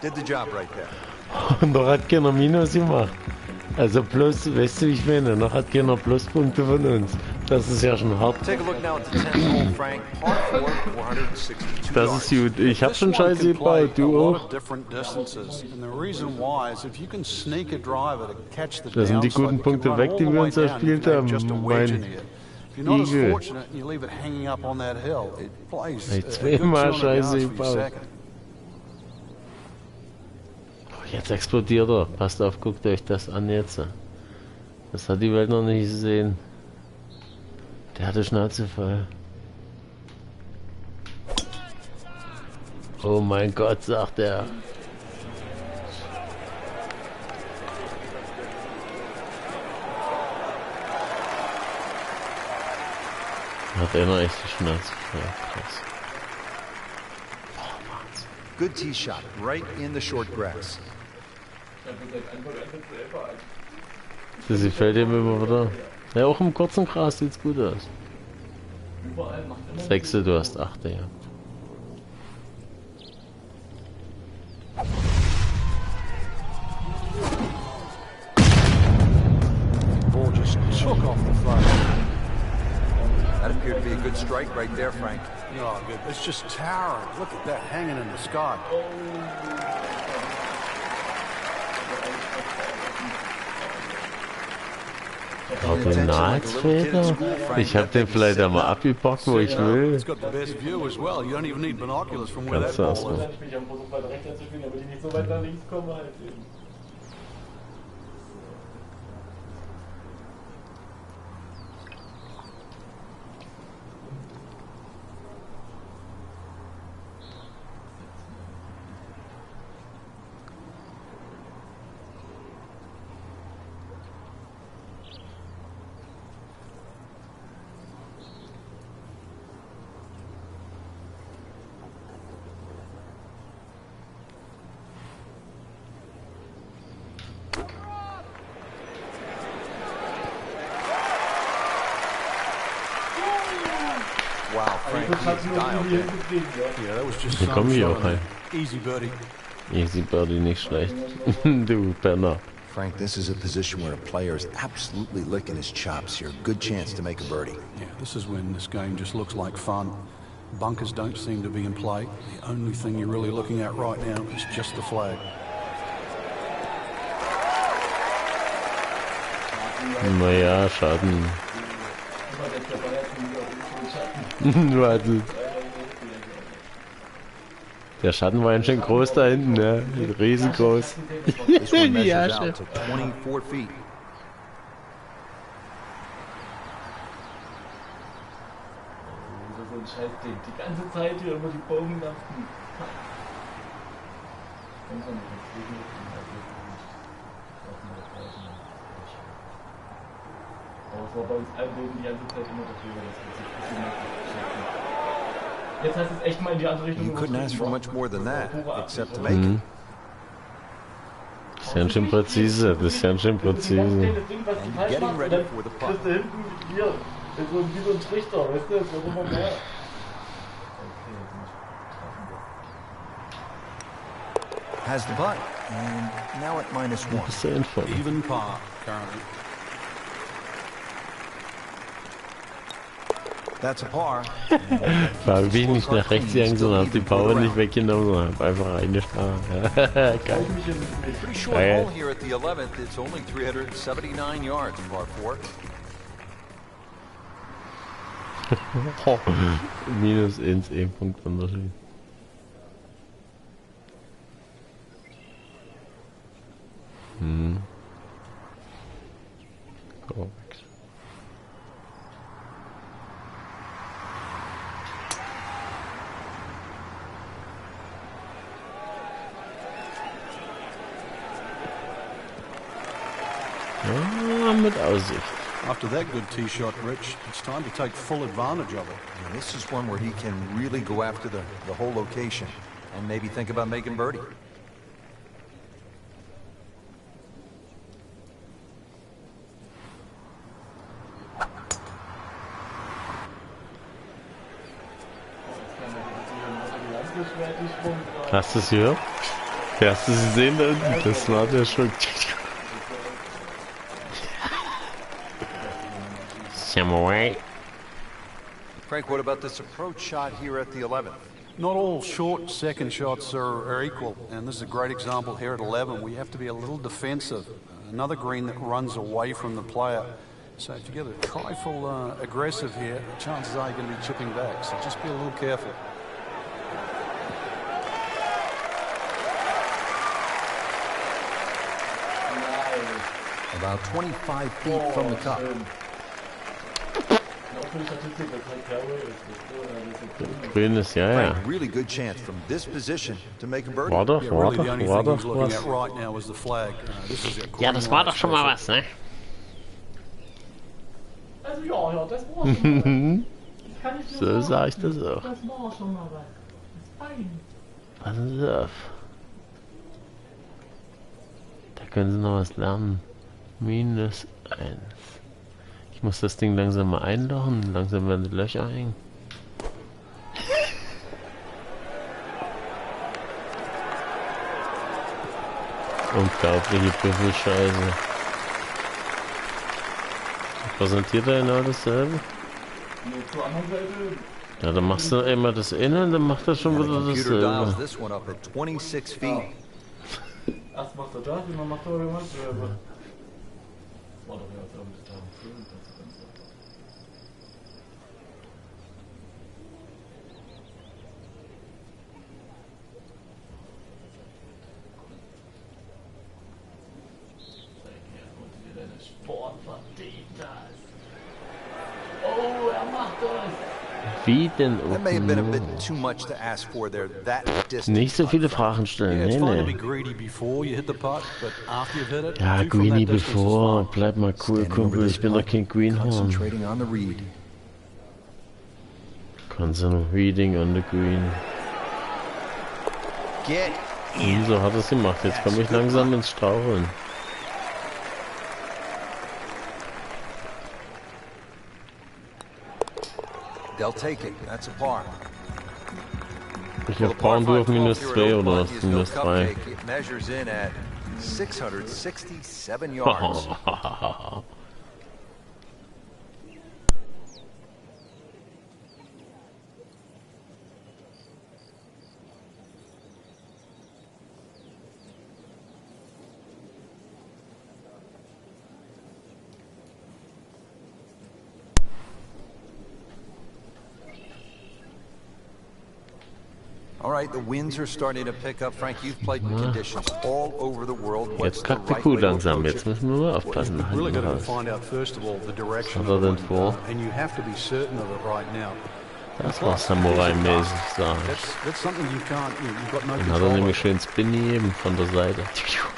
Did the job right there. Und noch hat keiner Minus gemacht. Also plus, weißt du, wie ich meine? Noch hat keiner Pluspunkte von uns. Das ist ja schon hart. Take a look now at the 10th hole, Frank. Par 4, 462 Das ist gut. Ich hab schon Scheiße gebaut, du auch. Das sind die guten Punkte weg, die wir uns erspielt haben. Mein Igel. Hey, zweimal Scheiße gebaut. Jetzt explodiert er. Passt auf, guckt euch das an jetzt. Das hat die Welt noch nicht gesehen. Der hatte Schnauze voll. Oh mein Gott, sagt er. Hat er noch echt die Schnauze voll. Krass. Good tee shot, right in the short grass. Das gefällt ihm immer wieder. Ja, auch im kurzen Gras sieht's gut aus. Überall macht immer. 6, du hast 8, ja. Ball just took off the front. That appeared to be a good strike right there, Frank. Oh, good. It's just towering. Look at that hanging in the sky. Koordinatfehler? Ich hab den vielleicht einmal abgepackt, wo ich will. It's got the best view as well. You don't even need binoculars from where that Kannst du ball is. Ich bin am versucht, weiter rechts zu spielen, damit ich nicht so weit nach links komme halt eben. Wow, Frank, he's dialed in. Yeah, that was just Hier kommen wir auch so rein. easy birdie. Easy Birdie, nicht schlecht. Du Penner. Frank, this is a position where a player is absolutely licking his chops here. Good chance to make a birdie. Yeah, this is when this game just looks like fun. Bunkers don't seem to be in play. The only thing you're really looking at right now is just the flag. Naja, Schaden. Warte. Der Schatten war ganz schön groß da hinten, ne? Riesengroß. This one measures Ja, out Chef. to 24 feet. So ein Scheißding. Die ganze Zeit hier über die Bogenlasten. Aber es war bei uns allen die ganze Zeit immer der Fehler. Jetzt hast du es echt mal in die andere Richtung You couldn't ask for much more than that, except to make Mhm. it. Das ist ganz schön präzise, das ist ganz schön präzise. And getting ready for the putt. Kriegst du hinten hier, wie so ein Trichter, weißt du, so immer mehr. Has the putt, and now at -1. Bist du inform? Even par currently. That's a par. War wie nicht nach rechts gegangen, sondern hab die Power nicht weggenommen, sondern hab einfach reingeschlagen. Geil. Pretty short hole here at the 11th. It's only 379 yards, par 4. Minus 1 Punkt Unterschied. Korrekt. Ja, mit Aussicht. After that good tee shot, Rich, it's time to take full advantage of it. And this is one where he can really go after the whole location and maybe think about making birdie. Hast du es gehört? Hast du es gesehen da unten? Das war der schon. Samurai. Frank, what about this approach shot here at the 11th? Not all short second shots are equal, and this is a great example here at 11. We have to be a little defensive. Another green that runs away from the player. So if you get a trifle aggressive here, chances are you're going to be chipping back. So just be a little careful. About 25 feet from the cup. Grün ist, ja, ja. Frank, really good chance from this position to make a birdie. War doch, Yeah, war really the doch, only war thing he's doch looking was. at right now is the flag. This is a Ja, green das war light doch schon mal special. was, ne? Also ja, das war schon mal. Das kann ich So sag ich das auch. Das war schon mal was. Das ist fein. Passen Sie auf. Da können Sie noch was lernen. -1. Ich muss das Ding langsam mal einlochen. Langsam werden die Löcher hängen. Unglaubliche Büffelscheiße. Präsentiert er genau dasselbe? Nee, zur anderen Seite. Ja, dann machst du immer das Innen, dann macht er schon And the wieder computer dials dasselbe. this one up at 26 feet. Erst macht er das, und dann macht er irgendwas. Das war doch ja, glaube ich, da. Sport verdient das. Oh, er macht das. Wie denn? That may have been a bit too much to ask for there that distance. Nicht so viele on front. Fragen stellen. Yeah, it's Nee, fine to be nee. greedy before you hit the putt, but after you've hit it, Ja, two from Greenie that distance is bevor. fine. Bleib mal cool, Standing over Kumpel. this Ich bin doch putt, kein Greenhorn. concentrating on the read. Concentrating on the green. Get in. So hat es gemacht. Jetzt komme ich langsam ins Straucheln. They'll take it. That's a par. Ich Well, hab the par Pound auf five minus golf 2 here at oder Oak was? Park is no Minus 3. cupcake. It measures in at 667 yards. All right, the winds are starting to pick up. Frank, you've played in conditions all over the world. What's Jetzt the kackt die right Kuh way to langsam. approach Jetzt it? müssen wir mal Well, aufpassen. you've really got to Raus. find out first of all the direction Was of hat the er denn wind, vor? and you have to be certain of it right now. Das war Samurai-mäßig, sag ich. That's something you can't. You've got no Dann hat er control nämlich over. schön Spin gegeben von der Seite.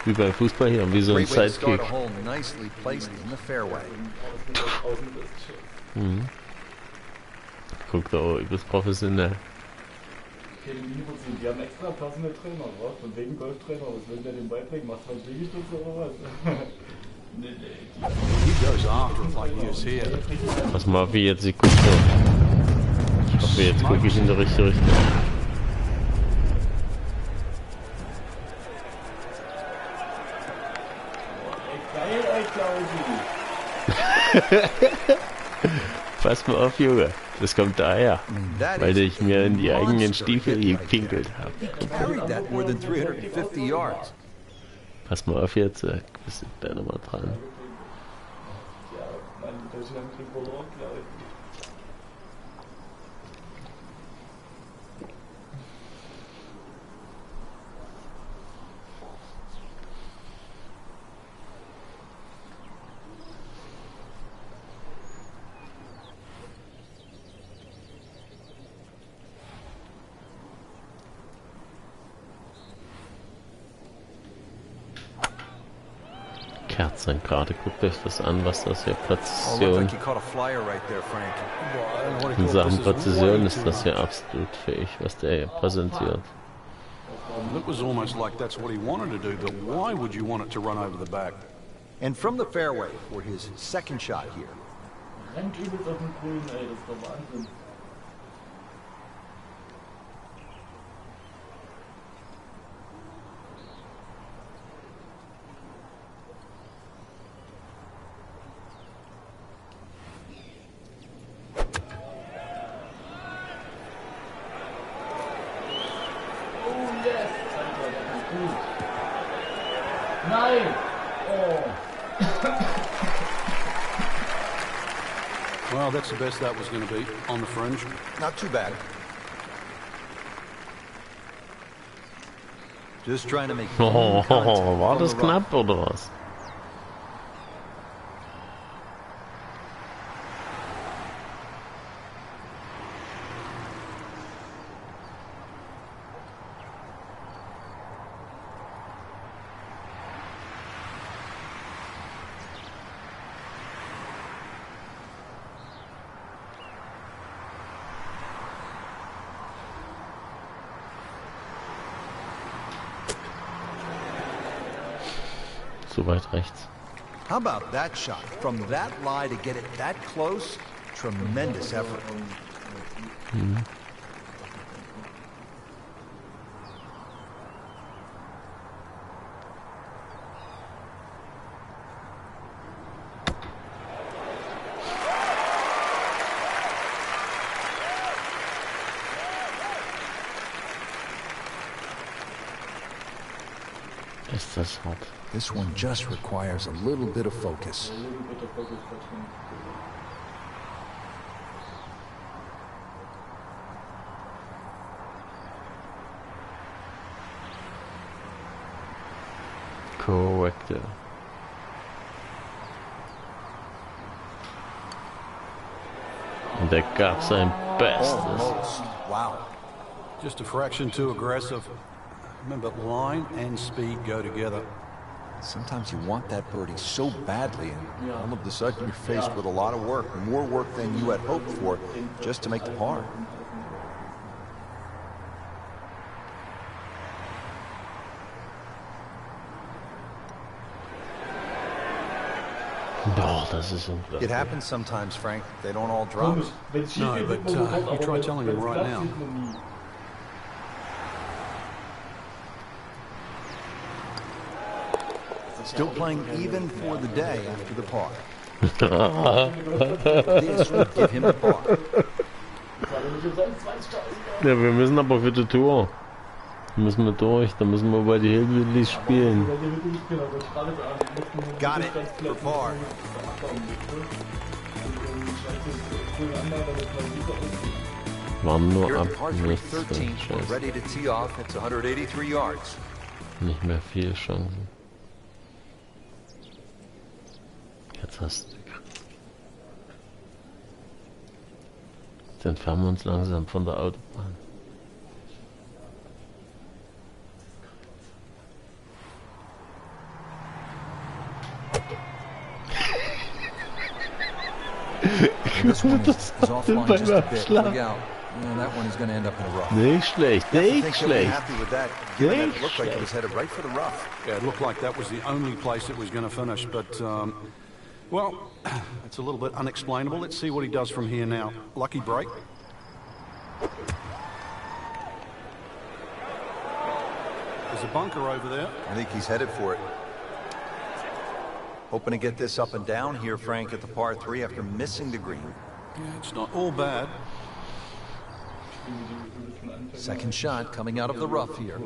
Wie beim Fußball hier, wie so ein Great way to start Sidekick. a hole nicely placed in the fairway. Guck da, oh, übelst professionell. Okay, die haben extra passende Trainer, was? Von wegen Golftrainer, was will der dem beibringen? Macht halt Liegestütze oder was? Nee, He goes after it like he is here. Pass mal auf, wie jetzt sie guckt. Ich hoffe, jetzt gucke ich in die richtige Richtung. geil, Klausi. Pass mal auf, Junge. Das kommt daher, That weil is ich mir in die a eigenen monster Stiefel hit right gepinkelt there. habe. He carried that more than 350 yards. Pass mal auf jetzt, bist du da nochmal dran. Ja, Mann, Deutschland kriegt verloren, glaube ich. Kerzen gerade, guckt euch das an, was das hier Oh, looked Präzision. like you caught a flyer right there, Frank. In Sachen Präzision ist das hier absolut fähig, was der hier präsentiert. It was almost like that's what he wanted to do, but why would you want it to run over the back? And from the fairway for his second shot here. Rennt übelst auf den Grün, ey, das ist doch Wahnsinn. Oh yes! Alter, der ist gut. Nein! Oh! Well, that's the best that was going to be on the fringe. Not too bad. Just trying to make Oh, contact war from das the rough. knapp oder was? So weit rechts. How about that shot? From that lie to get it that close, tremendous effort. Ist das hart. This one just requires a little bit of focus. Korrekt, ja. Und der gab sein Bestes. Almost. Wow. Just a fraction too aggressive. Remember, line and speed go together. Sometimes you want that birdie so badly, and all of a sudden you're faced with a lot of work, more work than you had hoped for, just to make the par. Boah, das ist unglaublich. It happens sometimes, Frank. They don't all drop. No, but you try telling him right now. Still playing even for the day after the par. This would give him the par. Ja, wir müssen aber für die Tour. Da müssen wir durch, da müssen wir bei die Hillbillies spielen. Got it for par. Waren nur Here ab at par 3, nichts. 13, Scheiße. ready to tee off. It's 183 yards. Nicht mehr viel Chancen. Jetzt hast du. Jetzt entfernen wir uns langsam von der Autobahn. This one is offline just a bit. Look out. And that one is going to end up in a rough. Nicht schlecht, I nicht think he'll be schlecht. happy with that, given that it Nicht looked like it schlecht. was headed right for the rough. Yeah, it looked like that was the only place it was going to finish, but, well, it's a little bit unexplainable. Let's see what he does from here now. Lucky break. There's a bunker over there. I think he's headed for it. Hoping to get this up and down here, Frank, at the par 3 after missing the green. Yeah, it's not all bad. Second shot coming out of the rough here.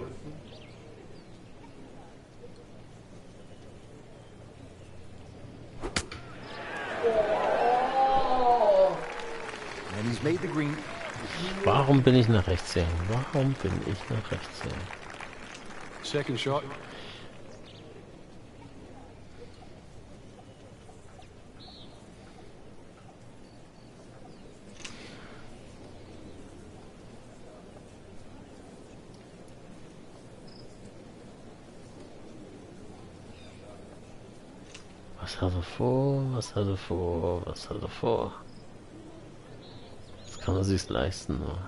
And he's made the green. Warum bin ich nach rechts gegangen? Warum bin ich nach rechts gegangen? Second shot. Was hat er vor? Was hat er vor? Was hat er vor? Das kann er sich leisten. Nur.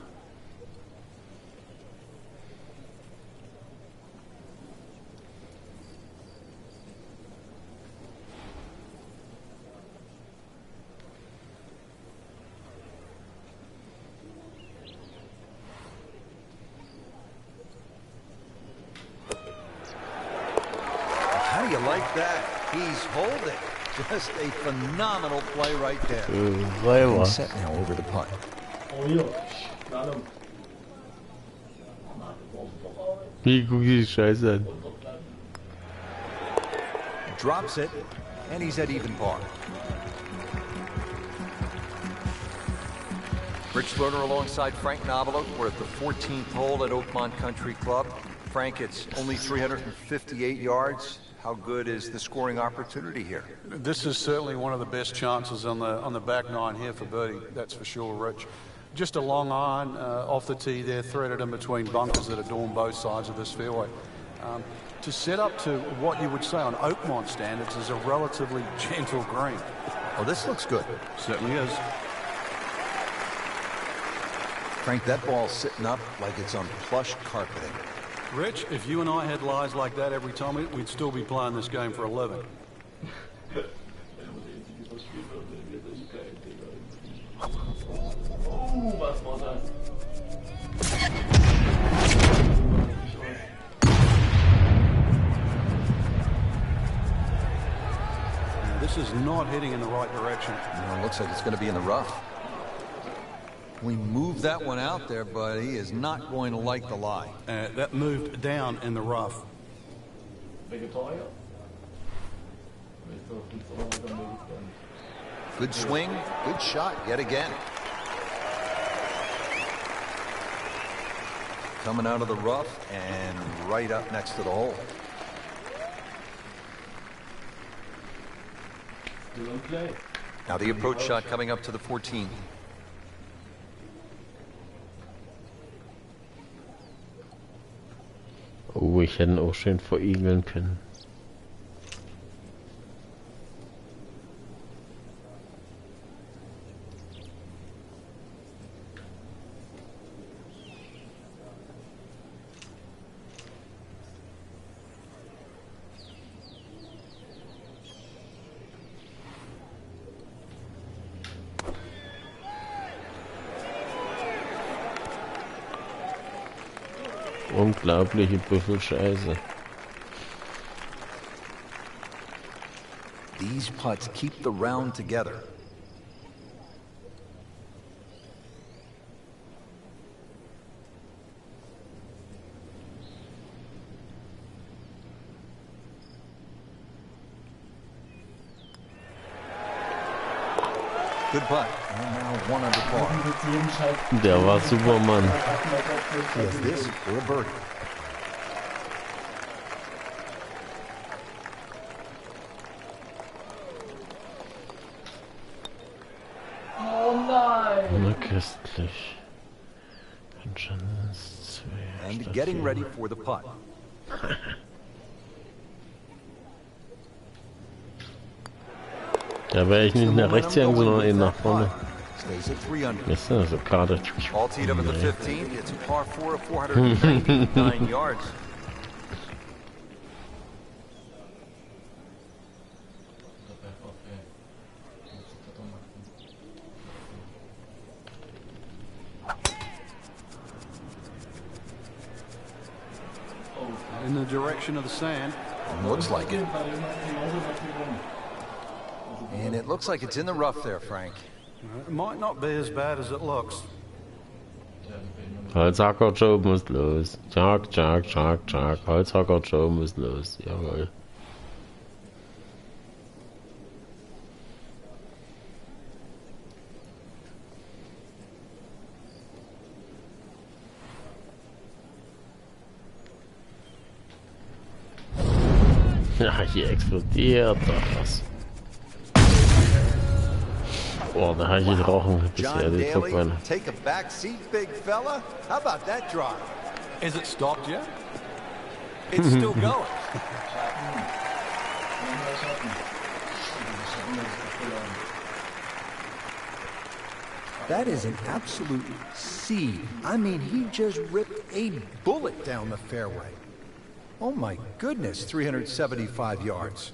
How do you like that? He's holding. Just a phenomenal play right there. Weiber. He's set now over the putt. Wie guck ich die Scheiße an? Drops it, and he's at even par. Rich Lerner alongside Frank Nobilo. We're at the 14th hole at Oakmont Country Club. Frank, it's only 358 yards. How good is the scoring opportunity here? This is certainly one of the best chances on the back nine here for birdie. That's for sure, Rich. Just a long iron off the tee there, threaded in between bunkers that adorn both sides of this fairway. To set up to what you would say on Oakmont standards is a relatively gentle green. Oh, this looks good. Certainly is. Frank, that ball's sitting up like it's on plush carpeting. Rich, if you and I had lies like that every time, we'd still be playing this game for a living. This is not heading in the right direction. It looks like it's going to be in the rough. We moved that one out there, but he is not going to like the lie. That moved down in the rough. Vegetarier? Weißt du, gibt's auch noch was am Vegetarier? Good swing, good shot yet again. Coming out of the rough and right up next to the hole. Still in play. Now the approach shot coming up to the 14th. Oh, ich hätte ihn auch schön verigeln können. Unglaubliche Büffelscheiße. These putts keep the round together. Good putt. And now one under par. Der war Superman. He has this for a birdie. Na, köstlich. Und schon ist zwei And statt getting vier. ready for the putt. Da wäre ich nicht nach rechts gegangen, sondern eben nach vorne. Stays at 3 under. Ist ja so gerade. All teed up at the 15th. It's a par 4 of 499 yards. In the direction of the sand. Looks like it. And it looks like it's in the rough there, Frank. It might not be as bad as it looks. Holzhacker Joe muss los. Tschak, tschak, tschak, tschak. Holzhacker Joe muss los. Jawohl. Ja, hier explodiert doch was. Oh, da habe ich Rauchen bisher John die Daly, verbrennen. take a back seat, big fella. How about that drive? Is it stopped yet? It's still going. That is an absolute seed. I mean, he just ripped a bullet down the fairway. Oh my goodness, 375 yards.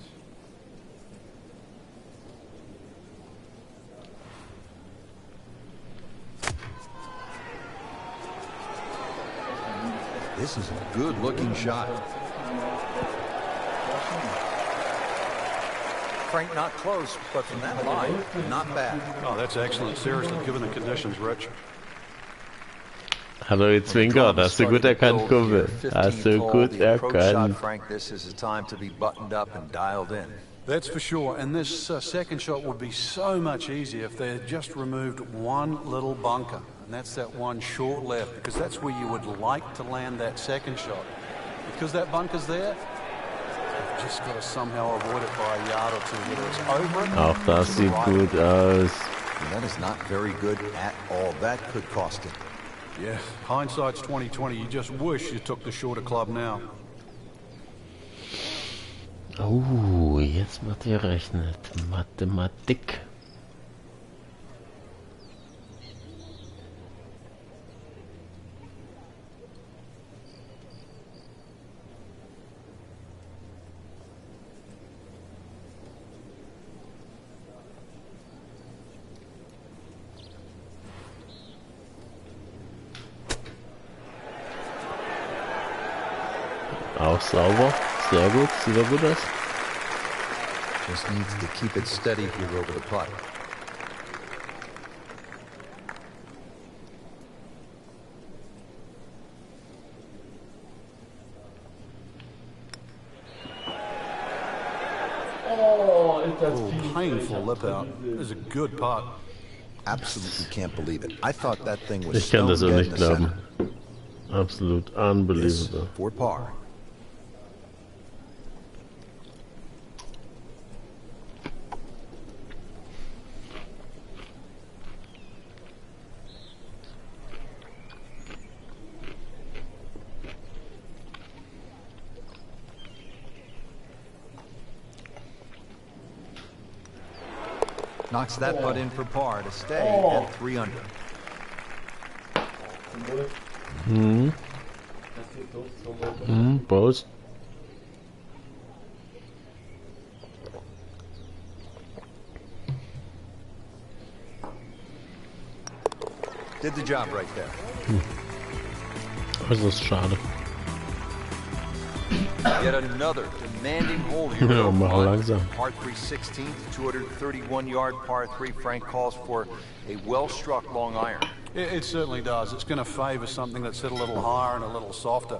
This is a good-looking shot. Frank, not close, but from that line, not bad. Oh, that's excellent. Seriously, given the conditions, Rich. Hallo, jetzt Zwinker, das hast du gut erkannt, Kumpel. Hast du gut erkannt. Frank, this is a time to be buttoned up and dialed in. That's for sure. And this second shot would be so much easier if they had just removed one little bunker. And that's that one short left, because that's where you would like to land that second shot. Because that bunker's there, you've just got to somehow avoid it by a yard or two. Whether it's over it, Auch das to the sieht right. gut aus. And that is not very good at all. That could cost him. Yeah, hindsight's 20/20. You just wish you took the shorter club now. Oh, jetzt wird gerechnet. Mathematik. Auch sauber. Sehr gut. Sieht doch gut aus. Just needs to keep it steady here over the putt. Oh, ist das Oh, fies. painful lip out. It was a good putt. Absolutely can't believe it. I thought that thing was Ich kann das auch stone dead nicht in the glauben. center. Absolut This unbelievable. for par. Knocks that putt in for par to stay at 3 under. Mhm. Das geht los, so weiter. Pause. Did the job right there. Das ist schade. Yet another demanding hole here. Ja, mach langsam. Par 3 16th, 231-yard par 3. Frank calls for a well-struck long iron. It certainly does. It's going to favour something that's hit a little higher and a little softer.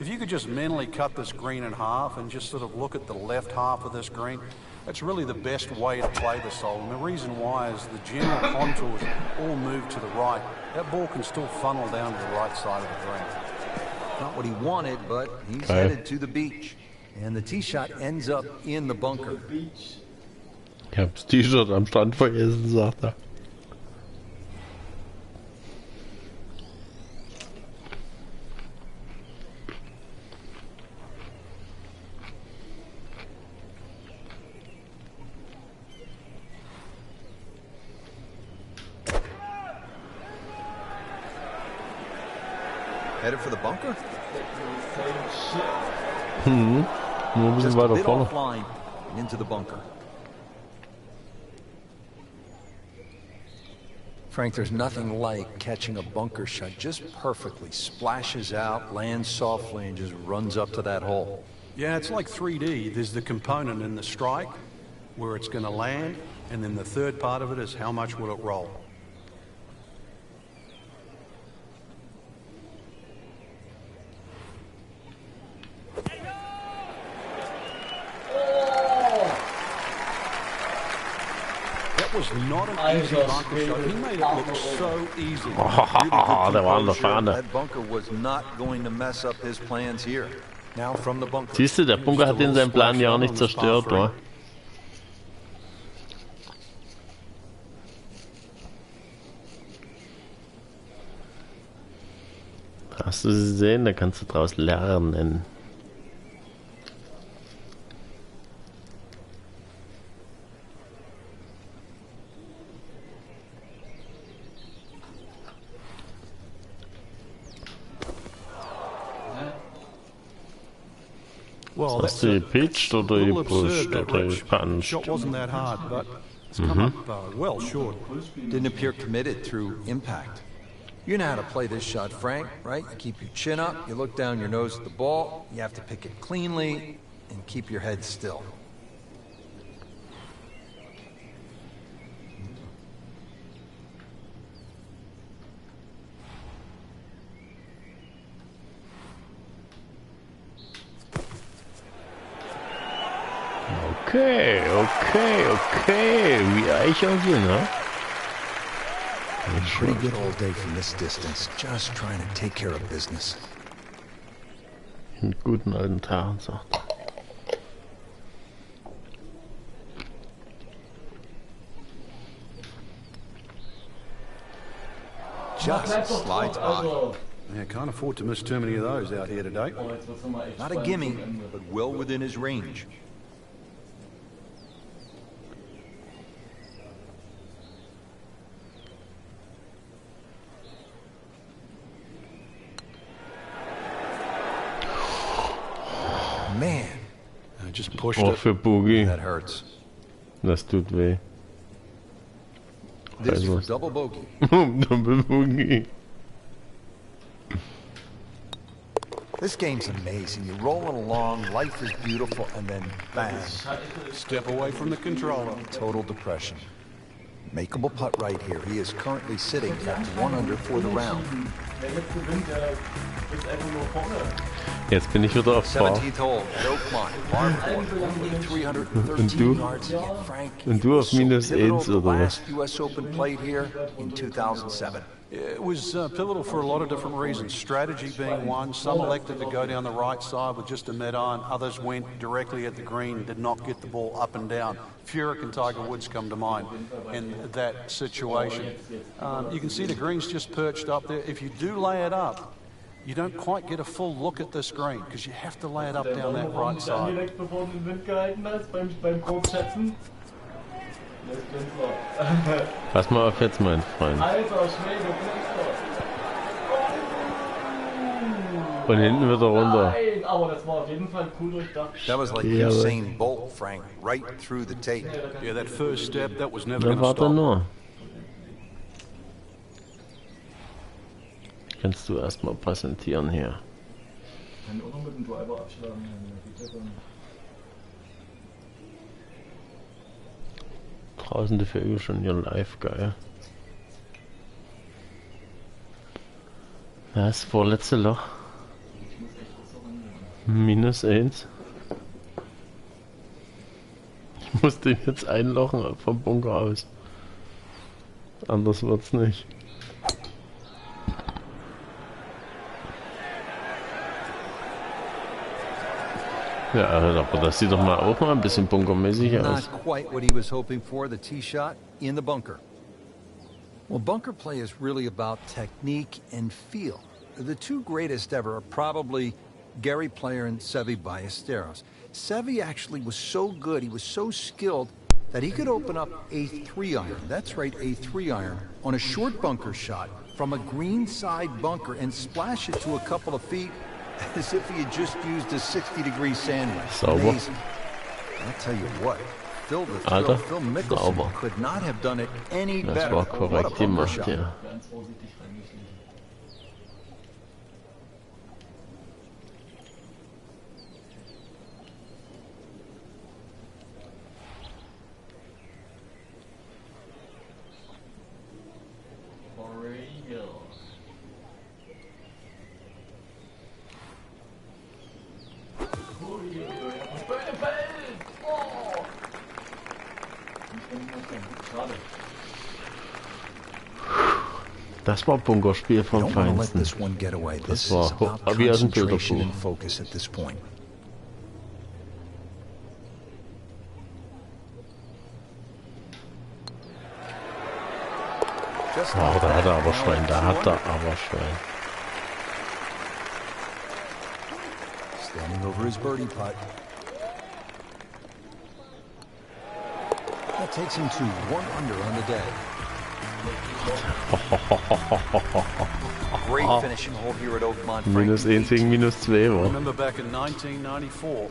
If you could just mentally cut this green in half and just sort of look at the left half of this green, that's really the best way to play this hole. And the reason why is the general contours all move to the right. That ball can still funnel down to the right side of the green. Not what he wanted, but he's headed to the beach. And the tee shot ends up in the bunker. Ich hab das T-Shirt am Strand vergessen, sagt er. Headed for the bunker? Nur ein bisschen Just a weiter bit vorne. offline and into the bunker. Frank, there's nothing like catching a bunker shot just perfectly. Splashes out, lands softly, and just runs up to that hole. Yeah, it's like 3D. There's the component in the strike where it's going to land, and then the third part of it is how much will it roll. That was not an easy bunker shot. He made it look so easy. Der war an der Fahne. That bunker was not going to mess up his plans here. Now from the bunker. Siehst du, der Bunker hat den seinen Plan ja auch nicht zerstört, oder? Hast du sie gesehen? Da kannst du draus lernen. Well, Hast du gepitcht oder little gepusht absurd, that oder Rich. gepuncht? Shot wasn't that hard, but it's come up well short. Didn't appear committed through impact. You know how to play this shot, Frank, right? You keep your chin up, you look down your nose at the ball, you have to pick it cleanly, and keep your head still. Okay. Wie Eichhörnchen, ne? Pretty good all day from this distance, just trying to take care of business. In guten alten Tagen, sagt er. Just slides by. Yeah, can't afford to miss too many of those out here today. Not a gimme, but well within his range. Man, I just pushed Oh, it. für Boogie. that hurts. Das tut weh. This for was- double bogey. Doppel Boogie. This game's amazing. You're rolling along, life is beautiful, and then bang, Step away from the controller. total depression. Makeable putt right here. He is currently sitting at 1 under for the round. Der letzte Wind, der ist einfach nur vorne. Jetzt bin ich wieder auf Paar. 17th hole, Oakmont, par 4, only 313 yards to get, Frank. Und du auf minus Pivotal 1 the oder was? last US Open played here in 2007. It was pivotal for a lot of different reasons. Strategy being one. Some elected to go down the right side with just a mid-iron. Others went directly at the green, did not get the ball up and down. Furyk and Tiger Woods come to mind in that situation. You can see the green's just perched up there. If you do lay it up, you don't quite get a full look at this green because you have to lay it up down that right side. Direkt bevor du den Wind gehalten hast beim Großschätzen. Pass mal auf jetzt, mein Freund. Alter Schwede, Von hinten wieder runter. Nein, aber das war auf jeden Fall cool durchdacht. That was like Yeah, Usain Bolt, Frank, right through the tape. Yeah, that first step, that was never Da going to warte stop. nur. Kannst du erstmal präsentieren hier. Kann auch noch mit dem Driver abschlagen. Draußen die Vögel schon hier live, geil. Das vorletzte Loch. Minus 1. Ich muss den jetzt einlochen vom Bunker aus. Anders wird's nicht. Ja, aber das sieht doch mal auch mal ein bisschen bunkermäßig aus. Not quite what he was hoping for, the tee shot in the bunker. Well, bunker play is really about technique and feel. The two greatest ever are probably Gary Player and Seve Ballesteros. Seve actually was so good, he was so skilled, that he could open up a 3-iron, that's right, a 3-iron, on a short bunker shot from a greenside bunker and splash it to a couple of feet as if he had just used a 60-degree sandwich. Sauber. Amazing. I'll tell you what, Phil the Thrill, Alter, Phil Mickelson sauber. could not have done it any Das better. war What a korrekt bunker gemacht, shot. ja. Ganz vorsichtig reingeschlichen. For real. Schade. Das war Bunkerspiel vom Don't want to let Feinsten. this one get away. This war is about wie aus dem concentration Bilderbuch. and focus at this point. Just Oh, like da hat er that. aber Now Schwein, da hat er 200. aber Schwein. Standing over his birdie putt. That takes him to 1 under on the day. Great finishing hole here at Oakmont. Minus 1 gegen minus 2 war. Remember back in 1994,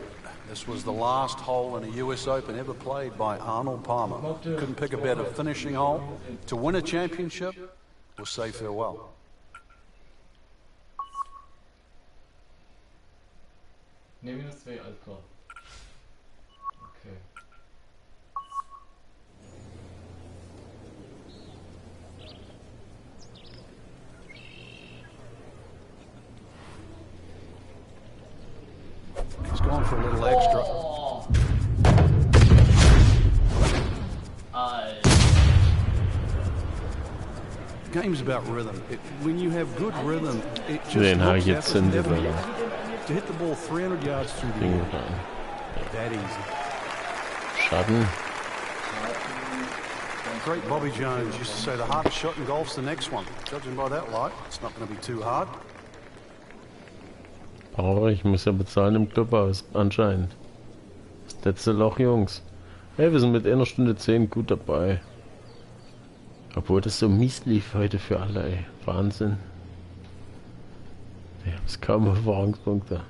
this was the last hole in a US Open ever played by Arnold Palmer. Couldn't pick a better finishing hole. To win a championship was say farewell. Ne, minus 2, alles klar. Okay. He's gone for a little extra. The game's about rhythm. When you have good rhythm, it just Den habe looks ich jetzt effortless. in Never der to hit the ball 300 yards through the Ding air. gefahren. That easy. Schatten. Great Bobby Jones used to say the hardest shot in golf's the next one. Judging by that light, it's not going to be too hard. Aber ich muss ja bezahlen im Clubhaus, anscheinend. Das letzte Loch, Jungs. Hey, wir sind mit 1 Stunde 10 gut dabei. Obwohl das so mies lief heute für alle, ey. Wahnsinn. Ich hab's kaum Erfahrungspunkte.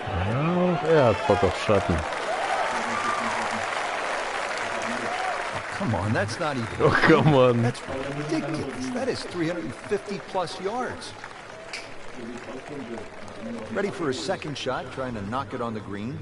Ja, auch er hat Bock auf Schatten. Come on, that's not even. Oh, come on. That's ridiculous. That is 350 plus yards. Ready for a second shot, trying to knock it on the green.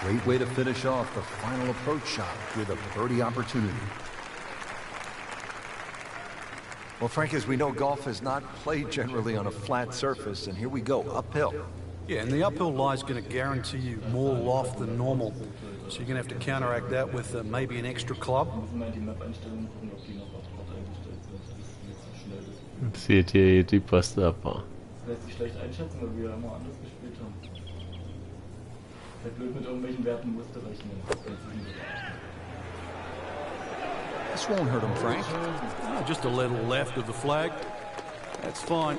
Great way to finish off the final approach shot with a birdie opportunity. Well, Frank, as we know, golf is not played generally on a flat surface, and here we go, uphill. Yeah, and the uphill lie is going to guarantee you more loft than normal. So you're going to have to counteract that with maybe an extra club. Seht ihr die Poste ab? Das lässt sich schlecht einschätzen, weil wir ja immer anders gespielt haben. Ist blöd mit irgendwelchen Werten musst du rechnen. This won't hurt him, Frank. Just a little left of the flag. That's fine.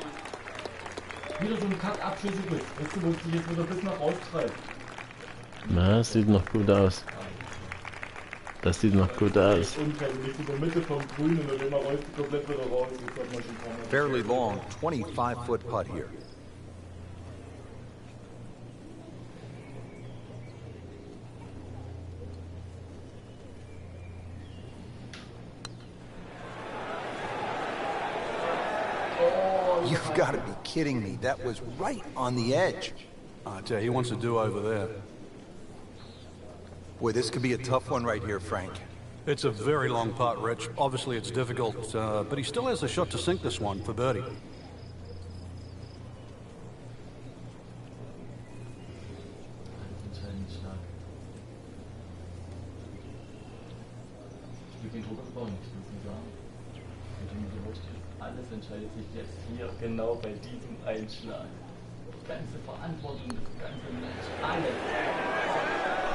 Wieder so ein Kack-Abschüssiges. Weißt du, wo es dich jetzt wieder bis nach raustreibt. Na, das sieht noch gut aus. Das sieht noch gut aus. Unfällig in der Mitte vom Grün und dann immer rollt die komplett wieder raus. Fairly long, 25-foot putt here. You've got to be kidding me. That was right on the edge. I tell you, he wants to do over there. Boy, this could be a tough one right here, Frank. It's a very long putt, Rich. Obviously, it's difficult, but he still has a shot to sink this one for birdie. Alles entscheidet sich jetzt hier genau bei diesem Einschlag. Die ganze Verantwortung, das ganze Match, alles.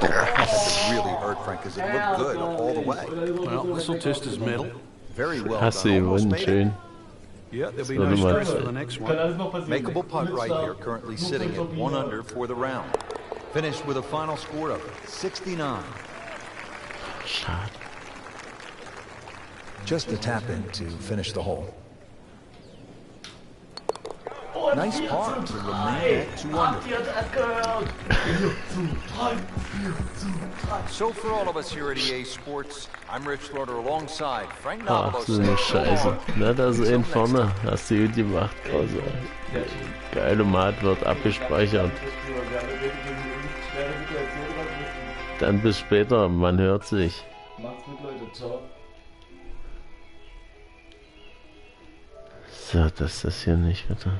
That really hurt Frank because it looked good all the way. Well, this will test his mettle. Very well Hast du done. Almost gewonnen, made it. schön. Yeah, there'll be So no Nummer stress for the next one. Makeable putt right here, currently sitting at 1 under for the round. Finished with a final score of 69. Schade. Just a tap in to finish the hole. Nice par to remain at 2 under. So for all of us here at EA Sports, I'm Rich Schroeder alongside Frank Ach, Navalos. so eine Scheiße. Na, da ist ein vorne. Hast du gut gemacht. Also, geile Mat wird abgespeichert. Dann bis später. Man hört sich. Macht's gut, Leute. Ciao. So, dass das hier nicht, bitte.